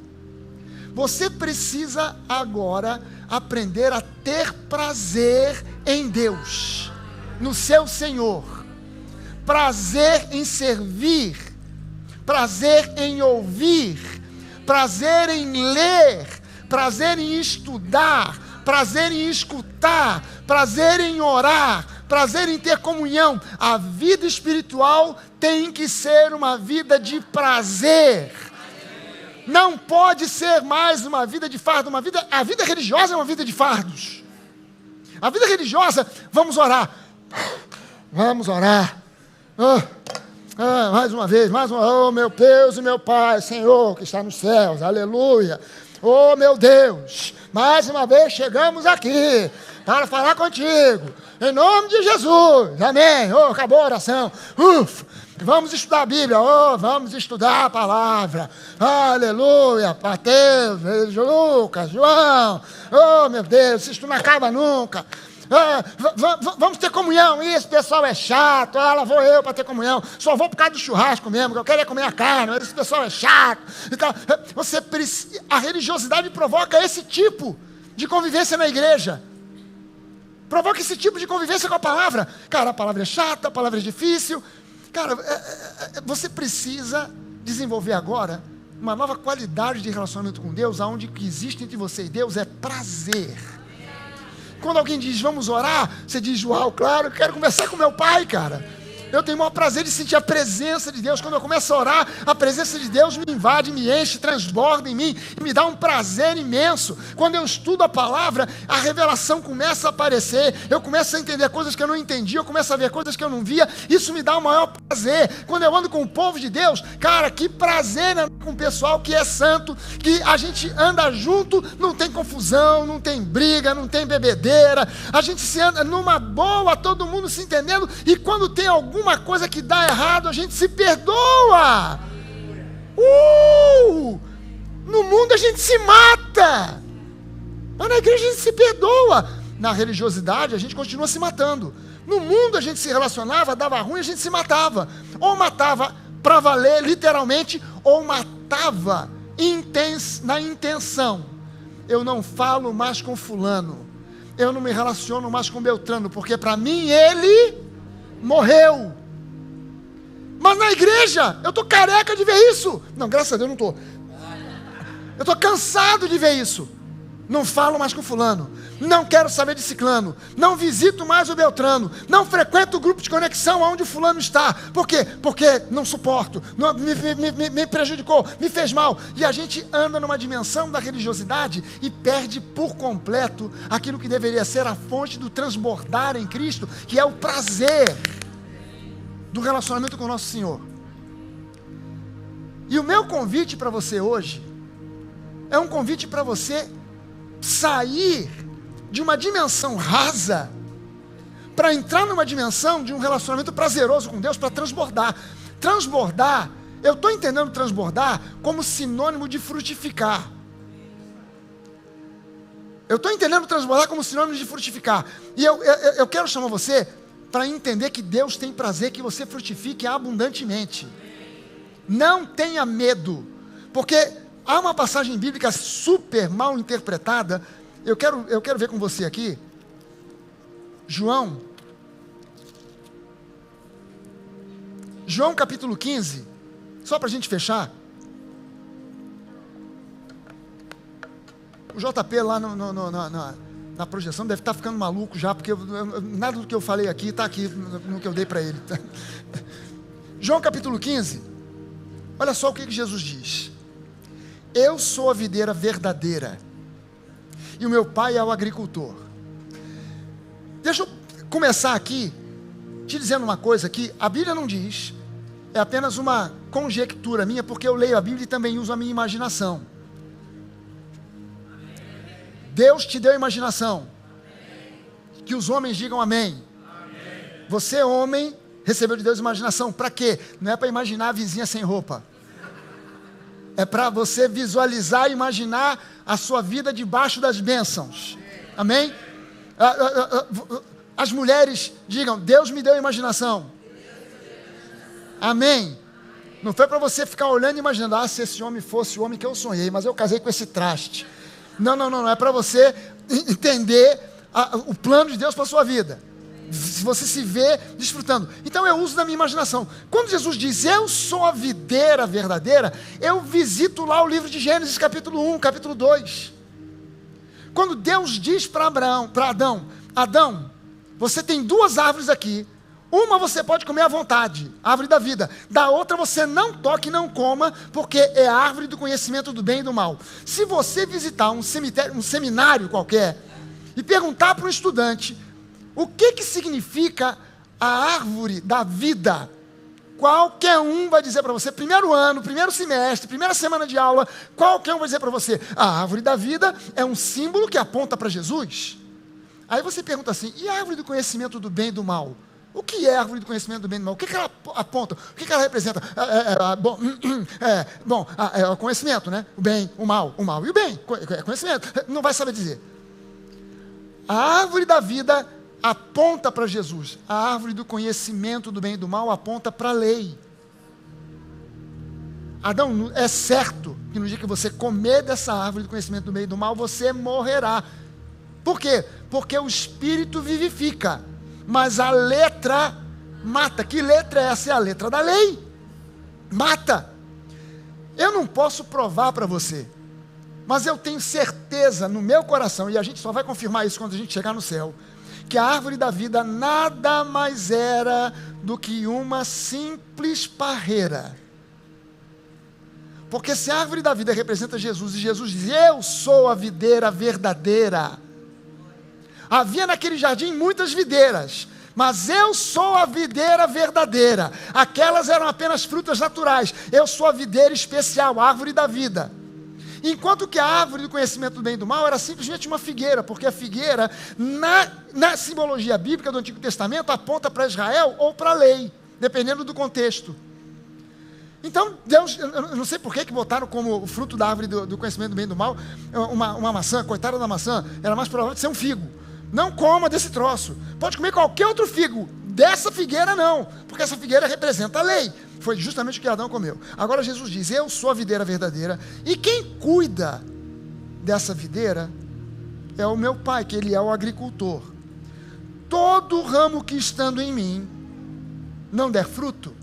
Você precisa agora aprender a ter prazer em Deus, no seu Senhor. Prazer em servir, prazer em ouvir, prazer em ler, prazer em estudar, prazer em escutar, prazer em orar, prazer em ter comunhão. A vida espiritual tem que ser uma vida de prazer. Não pode ser mais uma vida de fardo. A vida religiosa é uma vida de fardos. A vida religiosa, vamos orar. Vamos orar. Mais uma vez, oh meu Deus e meu Pai, Senhor que está nos céus, aleluia. Oh meu Deus, mais uma vez chegamos aqui para falar contigo, em nome de Jesus, amém. Oh, acabou a oração, vamos estudar a Bíblia, vamos estudar a palavra, aleluia. Mateus, Lucas, João, oh meu Deus, isso não acaba nunca. Vamos ter comunhão. Isso, pessoal é chato. Lá vou eu para ter comunhão. Só vou por causa do churrasco mesmo, que eu quero é comer a carne. Esse pessoal é chato. Então, a religiosidade provoca esse tipo de convivência na igreja. Provoca esse tipo de convivência com a palavra. Cara, a palavra é chata, a palavra é difícil. Cara, você precisa desenvolver agora uma nova qualidade de relacionamento com Deus, onde o que existe entre você e Deus é prazer. Quando alguém diz, vamos orar, você diz, uau, claro, eu quero conversar com meu pai, cara. Eu tenho o maior prazer de sentir a presença de Deus. Quando eu começo a orar, a presença de Deus me invade, me enche, transborda em mim e me dá um prazer imenso. Quando eu estudo a palavra, a revelação começa a aparecer. Eu começo a entender coisas que eu não entendia, eu começo a ver coisas que eu não via. Isso me dá o maior prazer. Quando eu ando com o povo de Deus, cara, que prazer andar com o pessoal que é santo, que a gente anda junto, não tem confusão, não tem briga, não tem bebedeira. A gente se anda numa boa, todo mundo se entendendo, e quando tem alguma coisa que dá errado, a gente se perdoa. No mundo a gente se mata, mas na igreja a gente se perdoa. Na religiosidade a gente continua se matando. No mundo a gente se relacionava, dava ruim, a gente se matava. Ou matava para valer, literalmente, ou matava na intenção. Eu não falo mais com fulano, eu não me relaciono mais com Beltrano, porque para mim ele morreu. Mas na igreja, eu estou careca de ver isso. Não, graças a Deus não estou. Eu estou cansado de ver isso. Não falo mais com fulano, não quero saber de ciclano, não visito mais o Beltrano, não frequento o grupo de conexão onde o fulano está. Por quê? Porque não suporto, me prejudicou, me fez mal. E a gente anda numa dimensão da religiosidade e perde por completo aquilo que deveria ser a fonte do transbordar em Cristo, que é o prazer do relacionamento com o nosso Senhor. E o meu convite para você hoje é um convite para você sair de uma dimensão rasa para entrar numa dimensão de um relacionamento prazeroso com Deus, para transbordar. Transbordar, eu estou entendendo transbordar como sinônimo de frutificar. Eu estou entendendo transbordar como sinônimo de frutificar. E eu quero chamar você para entender que Deus tem prazer que você frutifique abundantemente. Não tenha medo, porque há uma passagem bíblica super mal interpretada. Eu quero ver com você aqui, João capítulo 15, só para a gente fechar. O JP lá na na projeção deve estar ficando maluco já, porque nada do que eu falei aqui está aqui no que eu dei para ele. João capítulo 15, olha só o que Jesus diz: eu sou a videira verdadeira, e o meu pai é o agricultor. Deixa eu começar aqui te dizendo uma coisa que a Bíblia não diz, é apenas uma conjectura minha, porque eu leio a Bíblia e também uso a minha imaginação. Deus te deu imaginação. Que os homens digam amém. Você, homem, recebeu de Deus imaginação. Para quê? Não é para imaginar a vizinha sem roupa. É para você visualizar e imaginar a sua vida debaixo das bênçãos. Amém? As mulheres digam: Deus me deu imaginação. Amém? Não foi para você ficar olhando e imaginando: ah, se esse homem fosse o homem que eu sonhei, mas eu casei com esse traste. Não. É para você entender o plano de Deus para a sua vida. Se você se vê desfrutando. Então eu uso da minha imaginação. Quando Jesus diz: eu sou a videira verdadeira, eu visito lá o livro de Gênesis capítulo 1, capítulo 2. Quando Deus diz para Adão: Adão, você tem duas árvores aqui. Uma você pode comer à vontade, árvore da vida. Da outra você não toque e não coma, porque é a árvore do conhecimento do bem e do mal. Se você visitar um seminário qualquer, e perguntar para um estudante o que significa a árvore da vida, qualquer um vai dizer para você, primeiro ano, primeiro semestre, primeira semana de aula, qualquer um vai dizer para você: a árvore da vida é um símbolo que aponta para Jesus. Aí você pergunta assim: e a árvore do conhecimento do bem e do mal? O que é a árvore do conhecimento do bem e do mal? O que ela aponta? O que ela representa? É o conhecimento, né? O bem, o mal e o bem. Conhecimento. Não vai saber dizer. A árvore da vida aponta para Jesus. A árvore do conhecimento do bem e do mal aponta para a lei. Adão, é certo que no dia que você comer dessa árvore do conhecimento do bem e do mal, você morrerá. Por quê? Porque o Espírito vivifica, mas a letra mata. Que letra é essa? É a letra da lei. Mata. Eu não posso provar para você, mas eu tenho certeza no meu coração, e a gente só vai confirmar isso quando a gente chegar no céu, que a árvore da vida nada mais era do que uma simples parreira. Porque se a árvore da vida representa Jesus, e Jesus diz: eu sou a videira verdadeira. Havia naquele jardim muitas videiras, mas eu sou a videira verdadeira. Aquelas eram apenas frutas naturais. Eu sou a videira especial, a árvore da vida. Enquanto que a árvore do conhecimento do bem e do mal era simplesmente uma figueira, porque a figueira, na simbologia bíblica do Antigo Testamento, aponta para Israel ou para a lei, dependendo do contexto. Então, Deus, eu não sei por que botaram como fruto da árvore do conhecimento do bem e do mal uma maçã. Coitada da maçã, era mais provável de ser um figo. Não coma desse troço. Pode comer qualquer outro figo, dessa figueira não, porque essa figueira representa a lei. Foi justamente o que Adão comeu. Agora Jesus diz: eu sou a videira verdadeira, e quem cuida dessa videira é o meu pai, que ele é o agricultor. Todo ramo que estando em mim não der fruto,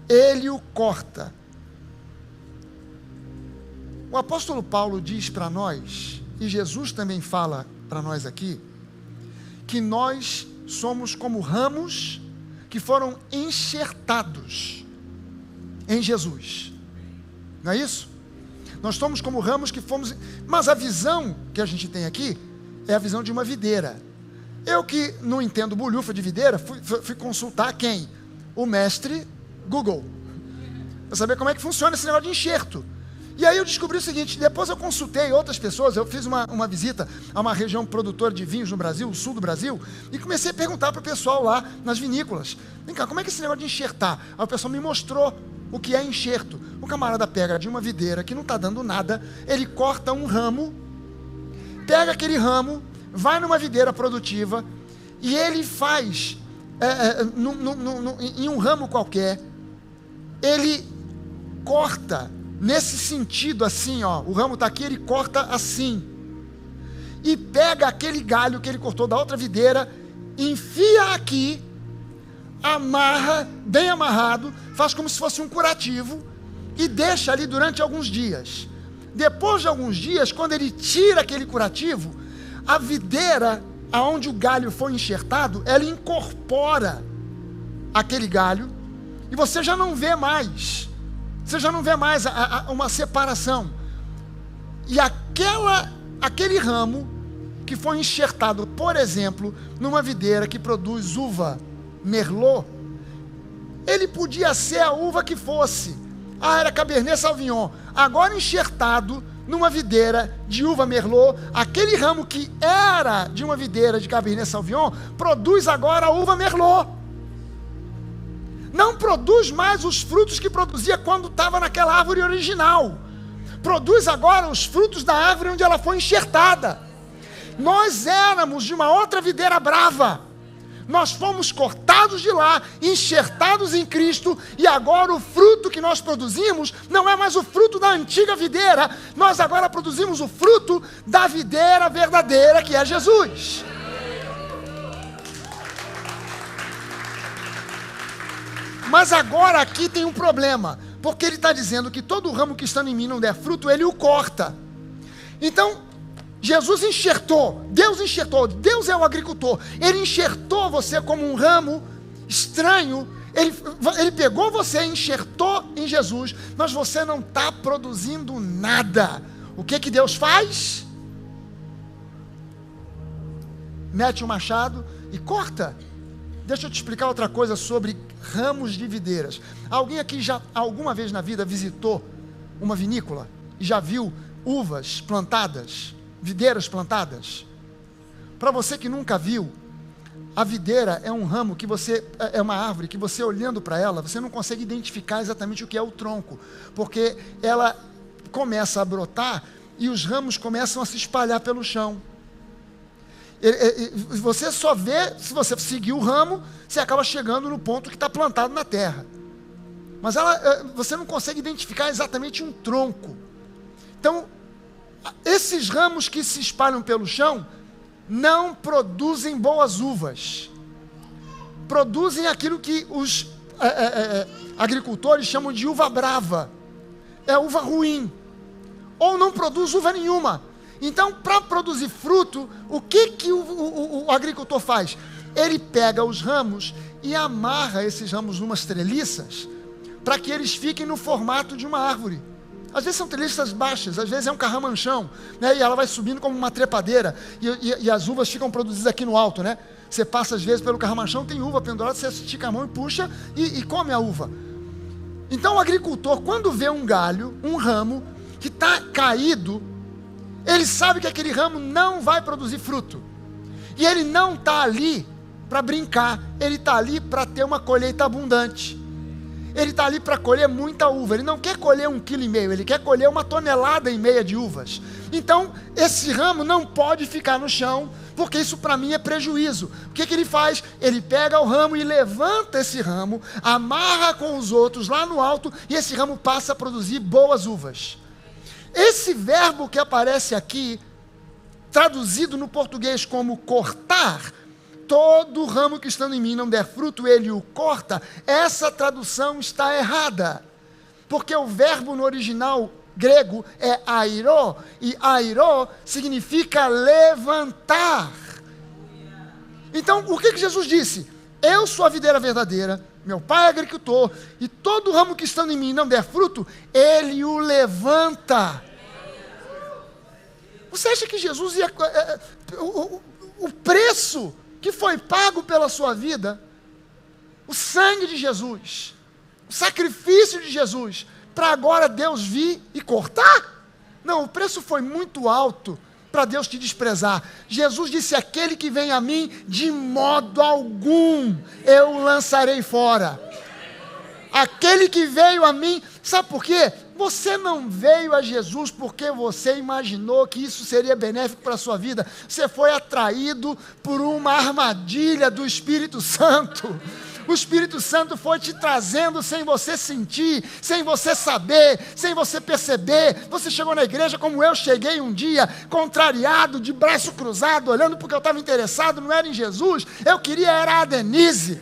ele o corta. O apóstolo Paulo diz para nós, e Jesus também fala para nós aqui, que nós somos como ramos que foram enxertados em Jesus. Não é isso? Nós somos como ramos que fomos... Mas a visão que a gente tem aqui é a visão de uma videira. Eu que não entendo bolhufa de videira, fui consultar quem? O mestre Google, para saber como é que funciona esse negócio de enxerto. E aí eu descobri o seguinte: depois eu consultei outras pessoas, eu fiz uma visita a uma região produtora de vinhos no Brasil, o sul do Brasil, e comecei a perguntar para o pessoal lá nas vinícolas: vem cá, como é que é esse negócio de enxertar? Aí o pessoal me mostrou o que é enxerto. O camarada pega de uma videira que não está dando nada, ele corta um ramo, pega aquele ramo, vai numa videira produtiva, e ele faz, em um ramo qualquer, ele corta nesse sentido assim, ó, o ramo está aqui, ele corta assim, e pega aquele galho que ele cortou da outra videira, enfia aqui, amarra, bem amarrado, faz como se fosse um curativo, e deixa ali durante alguns dias. Depois de alguns dias, quando ele tira aquele curativo, a videira, aonde o galho foi enxertado, ela incorpora aquele galho, e você já não vê mais. Você já não vê mais uma separação. E aquele ramo que foi enxertado, por exemplo, numa videira que produz uva Merlot, ele podia ser a uva que fosse. Era Cabernet Sauvignon. Agora enxertado numa videira de uva Merlot, aquele ramo que era de uma videira de Cabernet Sauvignon, produz agora a uva Merlot. Não produz mais os frutos que produzia quando estava naquela árvore original. Produz agora os frutos da árvore onde ela foi enxertada. Nós éramos de uma outra videira brava. Nós fomos cortados de lá, enxertados em Cristo, e agora o fruto que nós produzimos não é mais o fruto da antiga videira. Nós agora produzimos o fruto da videira verdadeira, que é Jesus. Mas agora aqui tem um problema, porque ele está dizendo que todo ramo que está em mim não der fruto, ele o corta. Então, Jesus enxertou, Deus é o agricultor, ele enxertou você como um ramo estranho, ele pegou você e enxertou em Jesus, mas você não está produzindo nada. O que Deus faz? Mete o machado e corta. Deixa eu te explicar outra coisa sobre ramos de videiras. Alguém aqui já alguma vez na vida visitou uma vinícola e já viu uvas plantadas, videiras plantadas? Para você que nunca viu, a videira é um ramo que é uma árvore que você olhando para ela, você não consegue identificar exatamente o que é o tronco, porque ela começa a brotar e os ramos começam a se espalhar pelo chão. Você só vê, se você seguir o ramo, você acaba chegando no ponto que está plantado na terra. Mas você não consegue identificar exatamente um tronco. Então, esses ramos que se espalham pelo chão não produzem boas uvas. Produzem aquilo que os agricultores chamam de uva brava. É uva ruim. Ou não produz uva nenhuma. Então, para produzir fruto, o que o agricultor faz? Ele pega os ramos e amarra esses ramos numas treliças, para que eles fiquem no formato de uma árvore. Às vezes são treliças baixas, às vezes é um carramanchão, né? E ela vai subindo como uma trepadeira, e as uvas ficam produzidas aqui no alto, né? Você passa às vezes pelo carramanchão, tem uva pendurada, você estica a mão e puxa, e come a uva. Então o agricultor, quando vê um galho, um ramo, que está caído, ele sabe que aquele ramo não vai produzir fruto. E ele não está ali para brincar, ele está ali para ter uma colheita abundante. Ele está ali para colher muita uva. Ele não quer colher 1,5 kg, ele quer colher 1,5 toneladas de uvas. Então, esse ramo não pode ficar no chão, porque isso para mim é prejuízo. O que ele faz? Ele pega o ramo e levanta esse ramo, amarra com os outros lá no alto, e esse ramo passa a produzir boas uvas. Esse verbo que aparece aqui, traduzido no português como cortar, todo ramo que estando em mim não der fruto, ele o corta, essa tradução está errada. Porque o verbo no original grego é airó, e airó significa levantar. Então, o que Jesus disse? Eu sou a videira verdadeira, meu pai é agricultor, e todo ramo que estando em mim não der fruto, ele o levanta. Você acha que Jesus ia... o preço que foi pago pela sua vida, o sangue de Jesus, o sacrifício de Jesus, para agora Deus vir e cortar? Não, o preço foi muito alto para Deus te desprezar. Jesus disse: aquele que vem a mim, de modo algum eu o lançarei fora. Aquele que veio a mim, sabe por quê? Você não veio a Jesus porque você imaginou que isso seria benéfico para a sua vida. Você foi atraído por uma armadilha do Espírito Santo. O Espírito Santo foi te trazendo sem você sentir, sem você saber, sem você perceber. Você chegou na igreja como eu cheguei um dia, contrariado, de braço cruzado, olhando porque eu estava interessado, não era em Jesus. Eu queria era a Denise.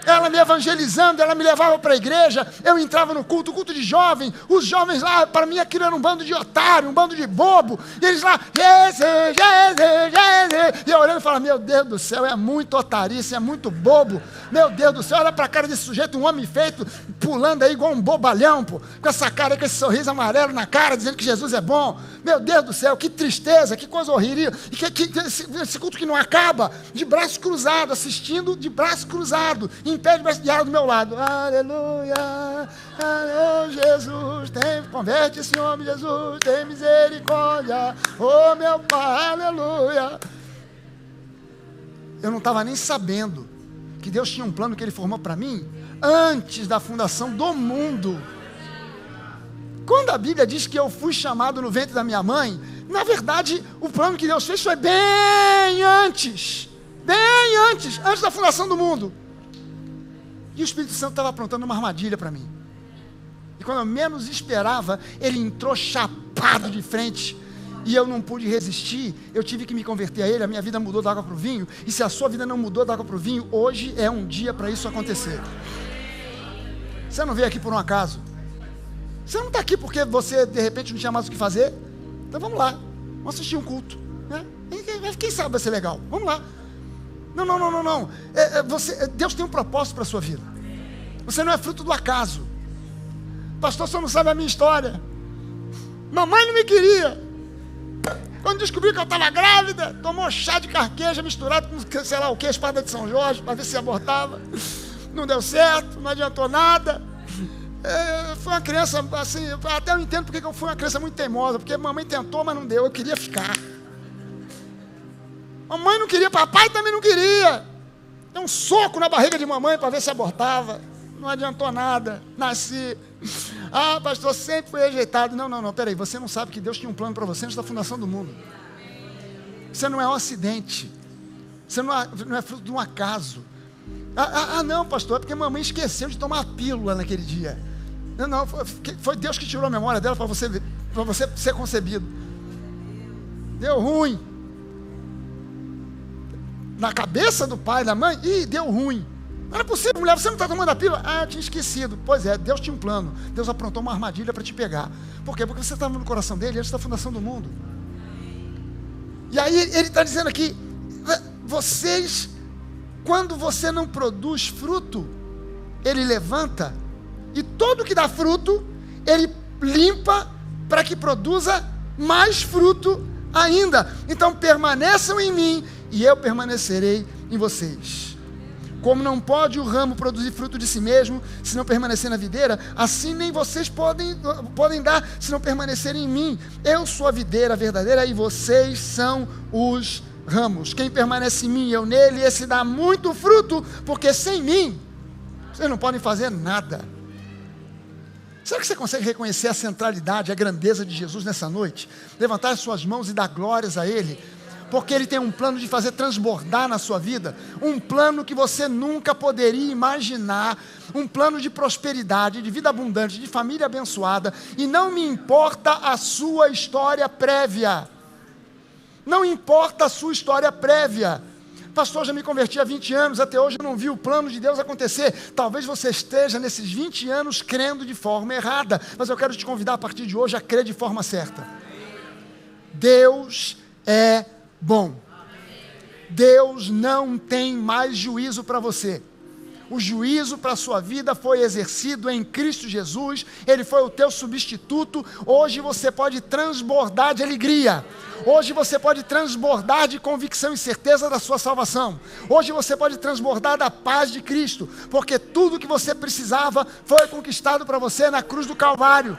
ela me evangelizando, ela me levava para a igreja, eu entrava no culto de jovem, os jovens lá, para mim aquilo era um bando de otário, um bando de bobo, e eles lá, Jesus, Jesus, Jesus, e eu olhando e falava, meu Deus do céu, é muito otarice, é muito bobo, meu Deus do céu, olha para a cara desse sujeito, um homem feito, pulando aí igual um bobalhão, pô, com essa cara, com esse sorriso amarelo na cara, dizendo que Jesus é bom, meu Deus do céu, que tristeza, que coisa horrível, e esse culto que não acaba, de braço cruzado, assistindo de braço cruzado, em pé de braço de do meu lado, aleluia, aleluia, Jesus, converte esse homem, Jesus, tem misericórdia, oh meu Pai, aleluia. Eu não estava nem sabendo que Deus tinha um plano que Ele formou para mim antes da fundação do mundo. Quando a Bíblia diz que eu fui chamado no ventre da minha mãe, na verdade, o plano que Deus fez foi bem antes da fundação do mundo. E o Espírito Santo estava aprontando uma armadilha para mim. E quando eu menos esperava, ele entrou chapado de frente. E eu não pude resistir, eu tive que me converter a ele, a minha vida mudou da água para o vinho. E se a sua vida não mudou da água para o vinho, hoje é um dia para isso acontecer. Você não veio aqui por um acaso. Você não está aqui porque você, de repente, não tinha mais o que fazer. Então vamos lá, vamos assistir um culto, né? Quem sabe vai ser legal, vamos lá. Não. Deus tem um propósito para a sua vida. Você não é fruto do acaso. Pastor, você não sabe a minha história. Mamãe não me queria. Quando descobriu que eu estava grávida, tomou chá de carqueja misturado com, sei lá o que, espada de São Jorge, para ver se abortava. Não deu certo, não adiantou nada. Foi uma criança, assim, até eu entendo porque eu fui uma criança muito teimosa, porque mamãe tentou, mas não deu, eu queria ficar. Mamãe não queria, papai também não queria. Deu um soco na barriga de mamãe para ver se abortava. Não adiantou nada, nasci. Ah, pastor, sempre fui rejeitado. Não, peraí, você não sabe que Deus tinha um plano para você antes da fundação do mundo. Você não é um acidente. Você não é fruto de um acaso. Não, pastor, é porque mamãe esqueceu de tomar a pílula naquele dia. Não, foi Deus que tirou a memória dela para você ser concebido. Deu ruim. Na cabeça do pai e da mãe, deu ruim. Não é possível, mulher, você não está tomando a pílula? Eu tinha esquecido. Pois é, Deus tinha um plano. Deus aprontou uma armadilha para te pegar. Por quê? Porque você estava no coração dele antes da fundação do mundo. E aí ele está dizendo aqui, vocês, quando você não produz fruto, ele levanta, e todo que dá fruto, ele limpa para que produza mais fruto ainda. Então permaneçam em mim, e eu permanecerei em vocês. Como não pode o ramo produzir fruto de si mesmo, se não permanecer na videira, assim nem vocês podem dar, se não permanecerem em mim. Eu sou a videira verdadeira, e vocês são os ramos. Quem permanece em mim e eu nele, esse dá muito fruto, porque sem mim, vocês não podem fazer nada. Será que você consegue reconhecer a centralidade, a grandeza de Jesus nessa noite? Levantar as suas mãos e dar glórias a Ele, porque Ele tem um plano de fazer transbordar na sua vida, um plano que você nunca poderia imaginar, um plano de prosperidade, de vida abundante, de família abençoada, e não me importa a sua história prévia, não importa a sua história prévia. Pastor, já me converti há 20 anos, até hoje eu não vi o plano de Deus acontecer. Talvez você esteja nesses 20 anos crendo de forma errada, mas eu quero te convidar a partir de hoje a crer de forma certa. Deus é bom. Deus não tem mais juízo para você. O juízo para a sua vida foi exercido em Cristo Jesus, Ele foi o teu substituto. Hoje você pode transbordar de alegria. Hoje você pode transbordar de convicção e certeza da sua salvação. Hoje você pode transbordar da paz de Cristo, porque tudo que você precisava foi conquistado para você na cruz do Calvário.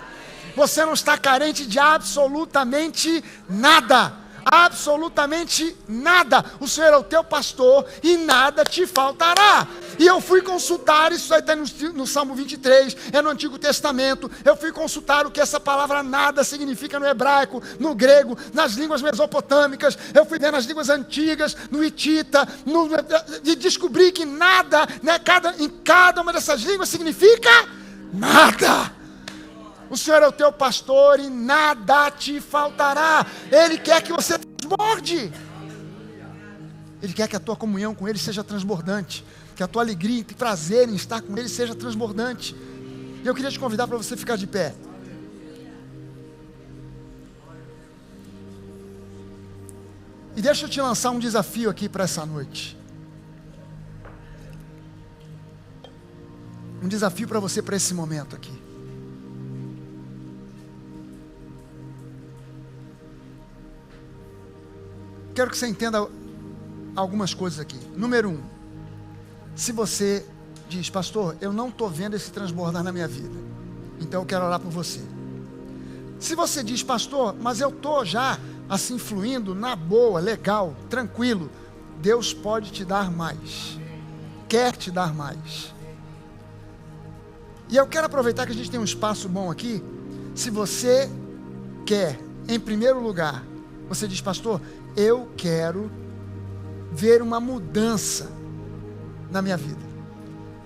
Você não está carente de absolutamente nada. Absolutamente nada. O Senhor é o teu pastor e nada te faltará. E eu fui consultar, isso aí está no Salmo 23, é no Antigo Testamento. Eu fui consultar o que essa palavra nada significa no hebraico, no grego, nas línguas mesopotâmicas. Eu fui ver nas línguas antigas, no hitita, e descobri que nada, né, em cada uma dessas línguas significa nada. O Senhor é o teu pastor e nada te faltará. Ele quer que você transborde. Ele quer que a tua comunhão com Ele seja transbordante, que a tua alegria e prazer em estar com Ele seja transbordante. E eu queria te convidar para você ficar de pé. E deixa eu te lançar um desafio aqui para essa noite. Um desafio para você para esse momento aqui. Quero que você entenda algumas coisas aqui. Número 1, se você diz, pastor, eu não estou vendo esse transbordar na minha vida, então eu quero orar por você. Se você diz, pastor, mas eu estou já assim fluindo na boa, legal, tranquilo, Deus pode te dar mais, quer te dar mais. E eu quero aproveitar que a gente tem um espaço bom aqui. Se você quer, em primeiro lugar, você diz, pastor, eu quero ver uma mudança na minha vida.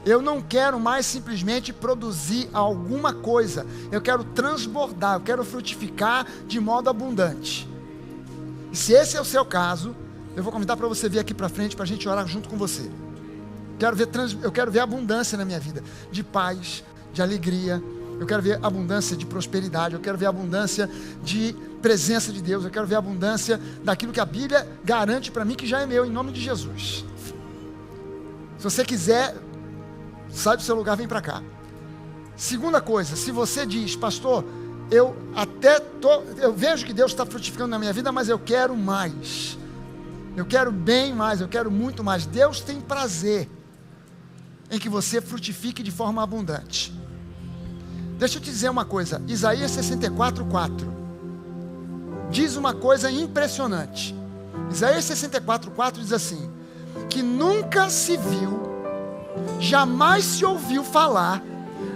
Eu não quero mais simplesmente produzir alguma coisa. Eu quero transbordar, eu quero frutificar de modo abundante. E se esse é o seu caso, eu vou convidar para você vir aqui para frente para a gente orar junto com você. Eu quero ver abundância na minha vida, de paz, de alegria. Eu quero ver abundância de prosperidade. Eu quero ver abundância de presença de Deus. Eu quero ver abundância daquilo que a Bíblia garante para mim que já é meu, em nome de Jesus. Se você quiser, sai do seu lugar, vem para cá. Segunda coisa, se você diz, pastor, eu vejo que Deus está frutificando na minha vida, mas eu quero mais. Eu quero bem mais, eu quero muito mais. Deus tem prazer em que você frutifique de forma abundante. Deixa eu te dizer uma coisa, Isaías 64:4 diz uma coisa impressionante. Isaías 64:4 diz assim, que nunca se viu, jamais se ouviu falar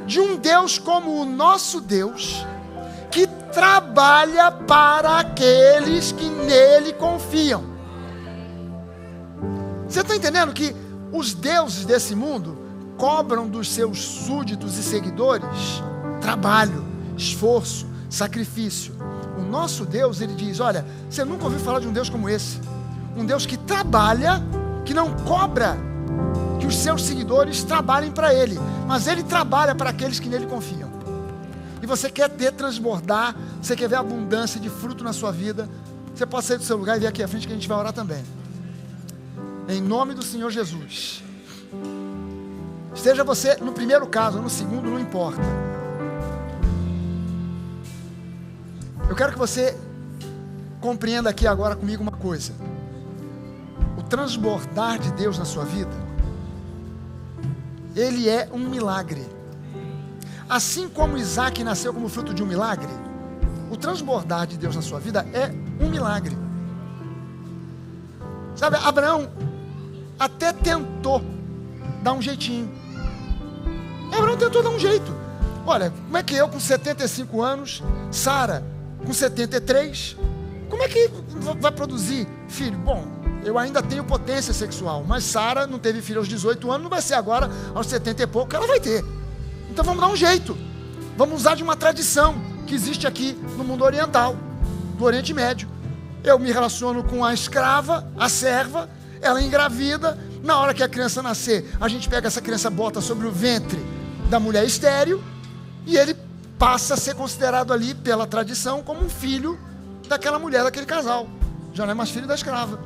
de um Deus como o nosso Deus, que trabalha para aqueles que nele confiam. Você está entendendo que os deuses desse mundo cobram dos seus súditos e seguidores trabalho, esforço, sacrifício? O nosso Deus, ele diz, olha, você nunca ouviu falar de um Deus como esse, um Deus que trabalha, que não cobra que os seus seguidores trabalhem para ele, mas ele trabalha para aqueles que nele confiam. E você quer transbordar, você quer ver abundância de fruto na sua vida, você pode sair do seu lugar e vir aqui à frente que a gente vai orar também. Em nome do Senhor Jesus. Esteja você no primeiro caso ou no segundo, não importa. Eu quero que você compreenda aqui agora comigo uma coisa. O transbordar de Deus na sua vida, ele é um milagre. Assim como Isaac nasceu como fruto de um milagre, o transbordar de Deus na sua vida é um milagre. Sabe, Abraão até tentou dar um jeitinho. Abraão tentou dar um jeito. Olha, como é que eu com 75 anos, Sara com 73, como é que vai produzir filho? Bom, eu ainda tenho potência sexual, mas Sara não teve filho aos 18 anos, não vai ser agora aos 70 e pouco que ela vai ter. Então vamos dar um jeito. Vamos usar de uma tradição que existe aqui no mundo oriental, do Oriente Médio. Eu me relaciono com a escrava, a serva, ela engravida, na hora que a criança nascer, a gente pega essa criança, bota sobre o ventre da mulher estéril, e ele passa a ser considerado ali, pela tradição, como um filho daquela mulher, daquele casal. Já não é mais filho da escrava.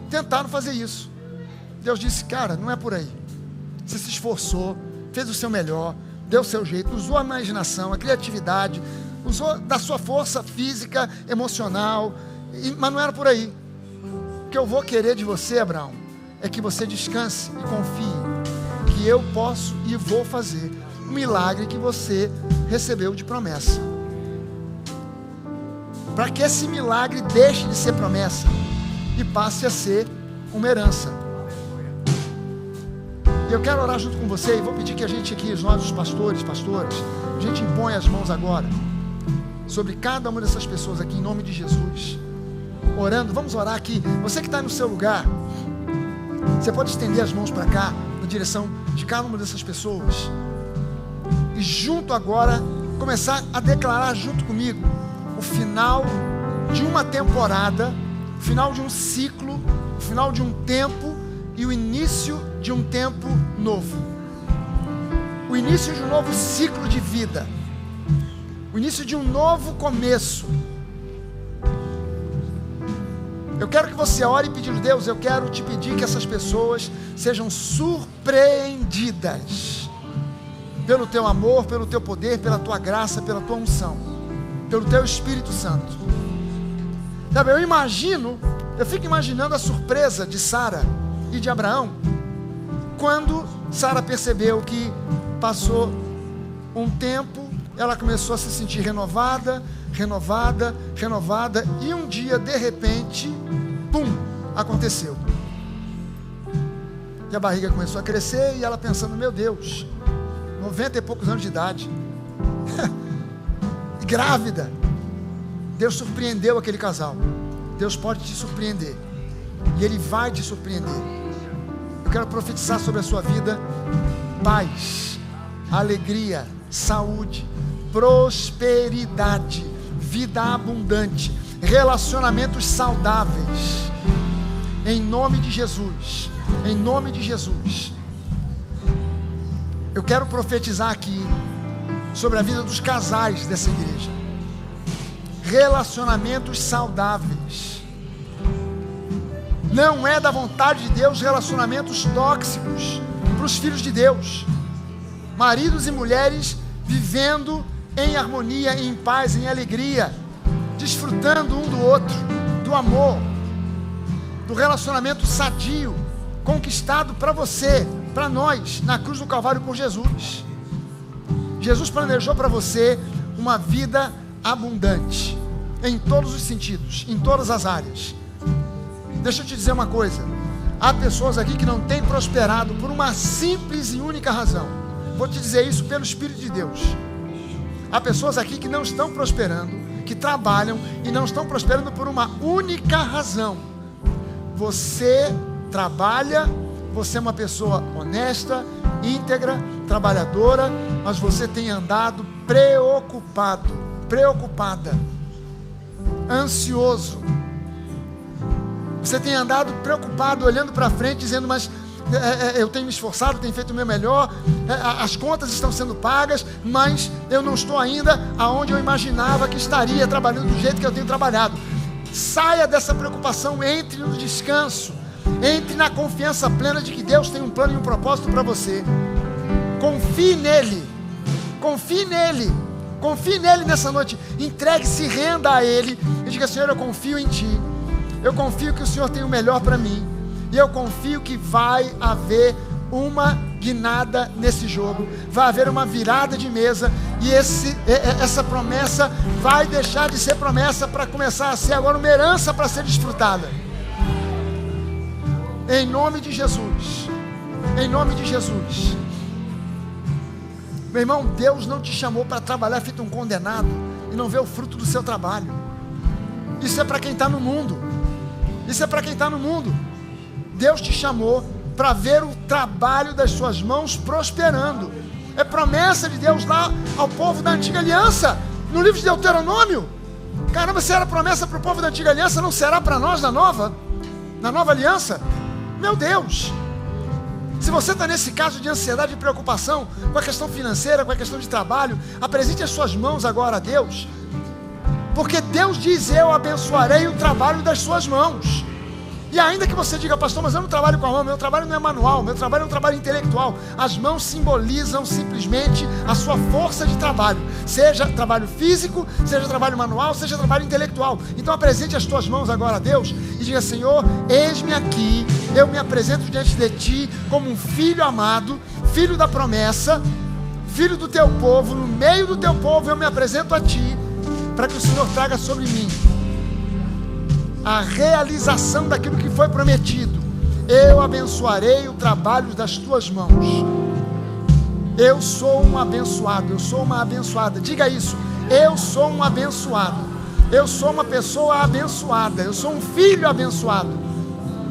Tentaram fazer isso. Deus disse, cara, não é por aí. Você se esforçou, fez o seu melhor, deu o seu jeito, usou a imaginação, a criatividade, usou da sua força física, emocional, mas não era por aí. O que eu vou querer de você, Abraão, é que você descanse e confie que eu posso e vou fazer o milagre que você recebeu de promessa. Para que esse milagre deixe de ser promessa e passe a ser uma herança. E eu quero orar junto com você e vou pedir que a gente aqui, nós os pastores, a gente impõe as mãos agora sobre cada uma dessas pessoas aqui, em nome de Jesus. Orando, vamos orar aqui. Você que está no seu lugar, você pode estender as mãos para cá, na direção de cada uma dessas pessoas. E junto agora, começar a declarar junto comigo o final de uma temporada final de um ciclo, o final de um tempo e o início de um tempo novo. O início de um novo ciclo de vida. O início de um novo começo. Eu quero que você ore e pedir a Deus, eu quero te pedir que essas pessoas sejam surpreendidas pelo teu amor, pelo teu poder, pela tua graça, pela tua unção, pelo teu Espírito Santo. Sabe, eu fico imaginando a surpresa de Sara e de Abraão, quando Sara percebeu que passou um tempo, ela começou a se sentir renovada, e um dia, de repente, pum, aconteceu. E a barriga começou a crescer, e ela pensando, meu Deus, 90 e poucos anos de idade, grávida. Deus surpreendeu aquele casal. Deus pode te surpreender, e Ele vai te surpreender. Eu quero profetizar sobre a sua vida paz, alegria, saúde, prosperidade, vida abundante, relacionamentos saudáveis, em nome de Jesus, em nome de Jesus. Eu quero profetizar aqui sobre a vida dos casais dessa igreja, relacionamentos saudáveis. Não é da vontade de Deus relacionamentos tóxicos para os filhos de Deus, maridos e mulheres vivendo em harmonia, em paz, em alegria, desfrutando um do outro, do amor, do relacionamento sadio, conquistado para você, para nós, na cruz do Calvário por Jesus. Jesus planejou para você uma vida abundante, em todos os sentidos, em todas as áreas. Deixa eu te dizer uma coisa, há pessoas aqui que não têm prosperado por uma simples e única razão. Vou te dizer isso pelo Espírito de Deus. Há pessoas aqui que não estão prosperando, que trabalham e não estão prosperando por uma única razão. Você trabalha, você é uma pessoa honesta, íntegra, trabalhadora, mas você tem andado preocupado, preocupada, ansioso. Você tem andado preocupado, olhando para frente, dizendo, mas eu tenho me esforçado, tenho feito o meu melhor, as contas estão sendo pagas, mas eu não estou ainda aonde eu imaginava que estaria, trabalhando do jeito que eu tenho trabalhado. Saia dessa preocupação, entre no descanso, entre na confiança plena de que Deus tem um plano e um propósito para você. Confie nele, confie nele, confie nele nessa noite. Entregue-se, renda a Ele e diga, Senhor, eu confio em Ti, eu confio que o Senhor tem o melhor para mim, e eu confio que vai haver uma guinada nesse jogo, vai haver uma virada de mesa, e essa promessa vai deixar de ser promessa para começar a ser agora uma herança para ser desfrutada. Em nome de Jesus, em nome de Jesus. Meu irmão, Deus não te chamou para trabalhar feito um condenado e não ver o fruto do seu trabalho. Isso é para quem está no mundo. Isso é para quem está no mundo. Deus te chamou para ver o trabalho das suas mãos prosperando. É promessa de Deus lá ao povo da antiga aliança, no livro de Deuteronômio. Caramba, se era promessa para o povo da antiga aliança, não será para nós na nova aliança? Meu Deus! Se você está nesse caso de ansiedade e preocupação com a questão financeira, com a questão de trabalho, apresente as suas mãos agora a Deus, porque Deus diz, eu abençoarei o trabalho das suas mãos. E ainda que você diga, pastor, mas eu não trabalho com a mão, meu trabalho não é manual, meu trabalho é um trabalho intelectual. As mãos simbolizam simplesmente a sua força de trabalho, seja trabalho físico, seja trabalho manual, seja trabalho intelectual. Então apresente as tuas mãos agora a Deus e diga, Senhor, eis-me aqui, eu me apresento diante de Ti como um filho amado, filho da promessa, filho do Teu povo, no meio do Teu povo eu me apresento a Ti, para que o Senhor traga sobre mim a realização daquilo que foi prometido. Eu abençoarei o trabalho das tuas mãos. Eu sou um abençoado, eu sou uma abençoada. Diga isso, eu sou um abençoado, eu sou uma pessoa abençoada, eu sou um filho abençoado.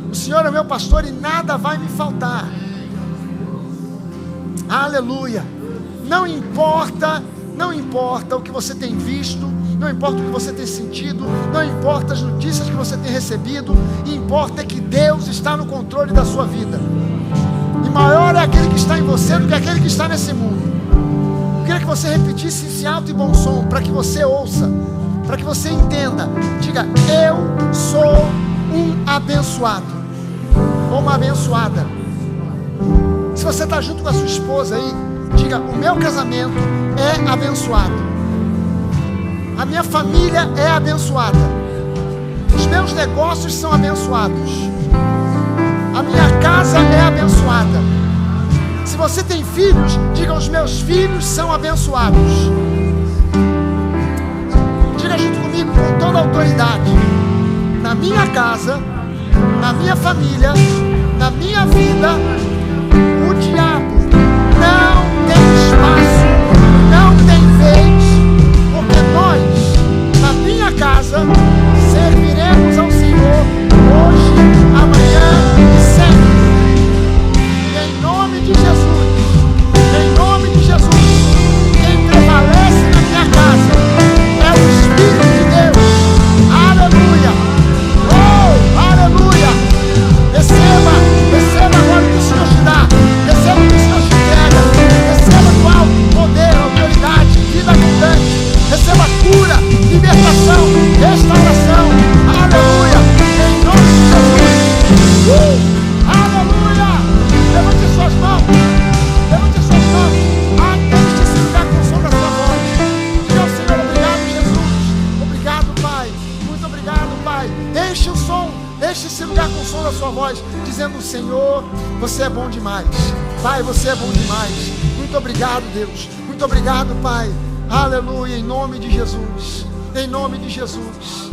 O Senhor é meu pastor e nada vai me faltar. Aleluia. Não importa o que você tem visto, não importa o que você tem sentido, não importa as notícias que você tem recebido, importa é que Deus está no controle da sua vida. E maior é aquele que está em você do que aquele que está nesse mundo. Eu queria que você repetisse esse alto e bom som, para que você ouça, para que você entenda. Diga: eu sou um abençoado, ou uma abençoada. Se você está junto com a sua esposa aí, diga: o meu casamento é abençoado, a minha família é abençoada, os meus negócios são abençoados, a minha casa é abençoada. Se você tem filhos, diga: os meus filhos são abençoados. Diga junto comigo com toda a autoridade: na minha casa, na minha família, na minha vida, o diabo não tem espaço, não tem vez, porque nós, na minha casa, serviremos ao Senhor hoje, amanhã e sempre. E em nome de Jesus, em nome de Jesus, quem prevalece na minha casa é o Espírito de Deus. Aleluia! Oh, aleluia! Receba agora o que o Senhor te dá, receba o que o Senhor te entrega, receba do alto poder, autoridade, vida abundante, receba cura, libertação, restauração. Aleluia! Em nome de Jesus. Aleluia! Levante suas mãos, levante suas mãos. Deixe esse lugar com o som da sua voz. Diga ao Senhor: obrigado, Jesus. Obrigado, Pai. Muito obrigado, Pai. Deixe o som, deixe esse lugar com o som da sua voz, dizendo: Senhor, você é bom demais. Pai, você é bom demais. Muito obrigado, Deus. Muito obrigado, Pai. Aleluia, em nome de Jesus. Em nome de Jesus.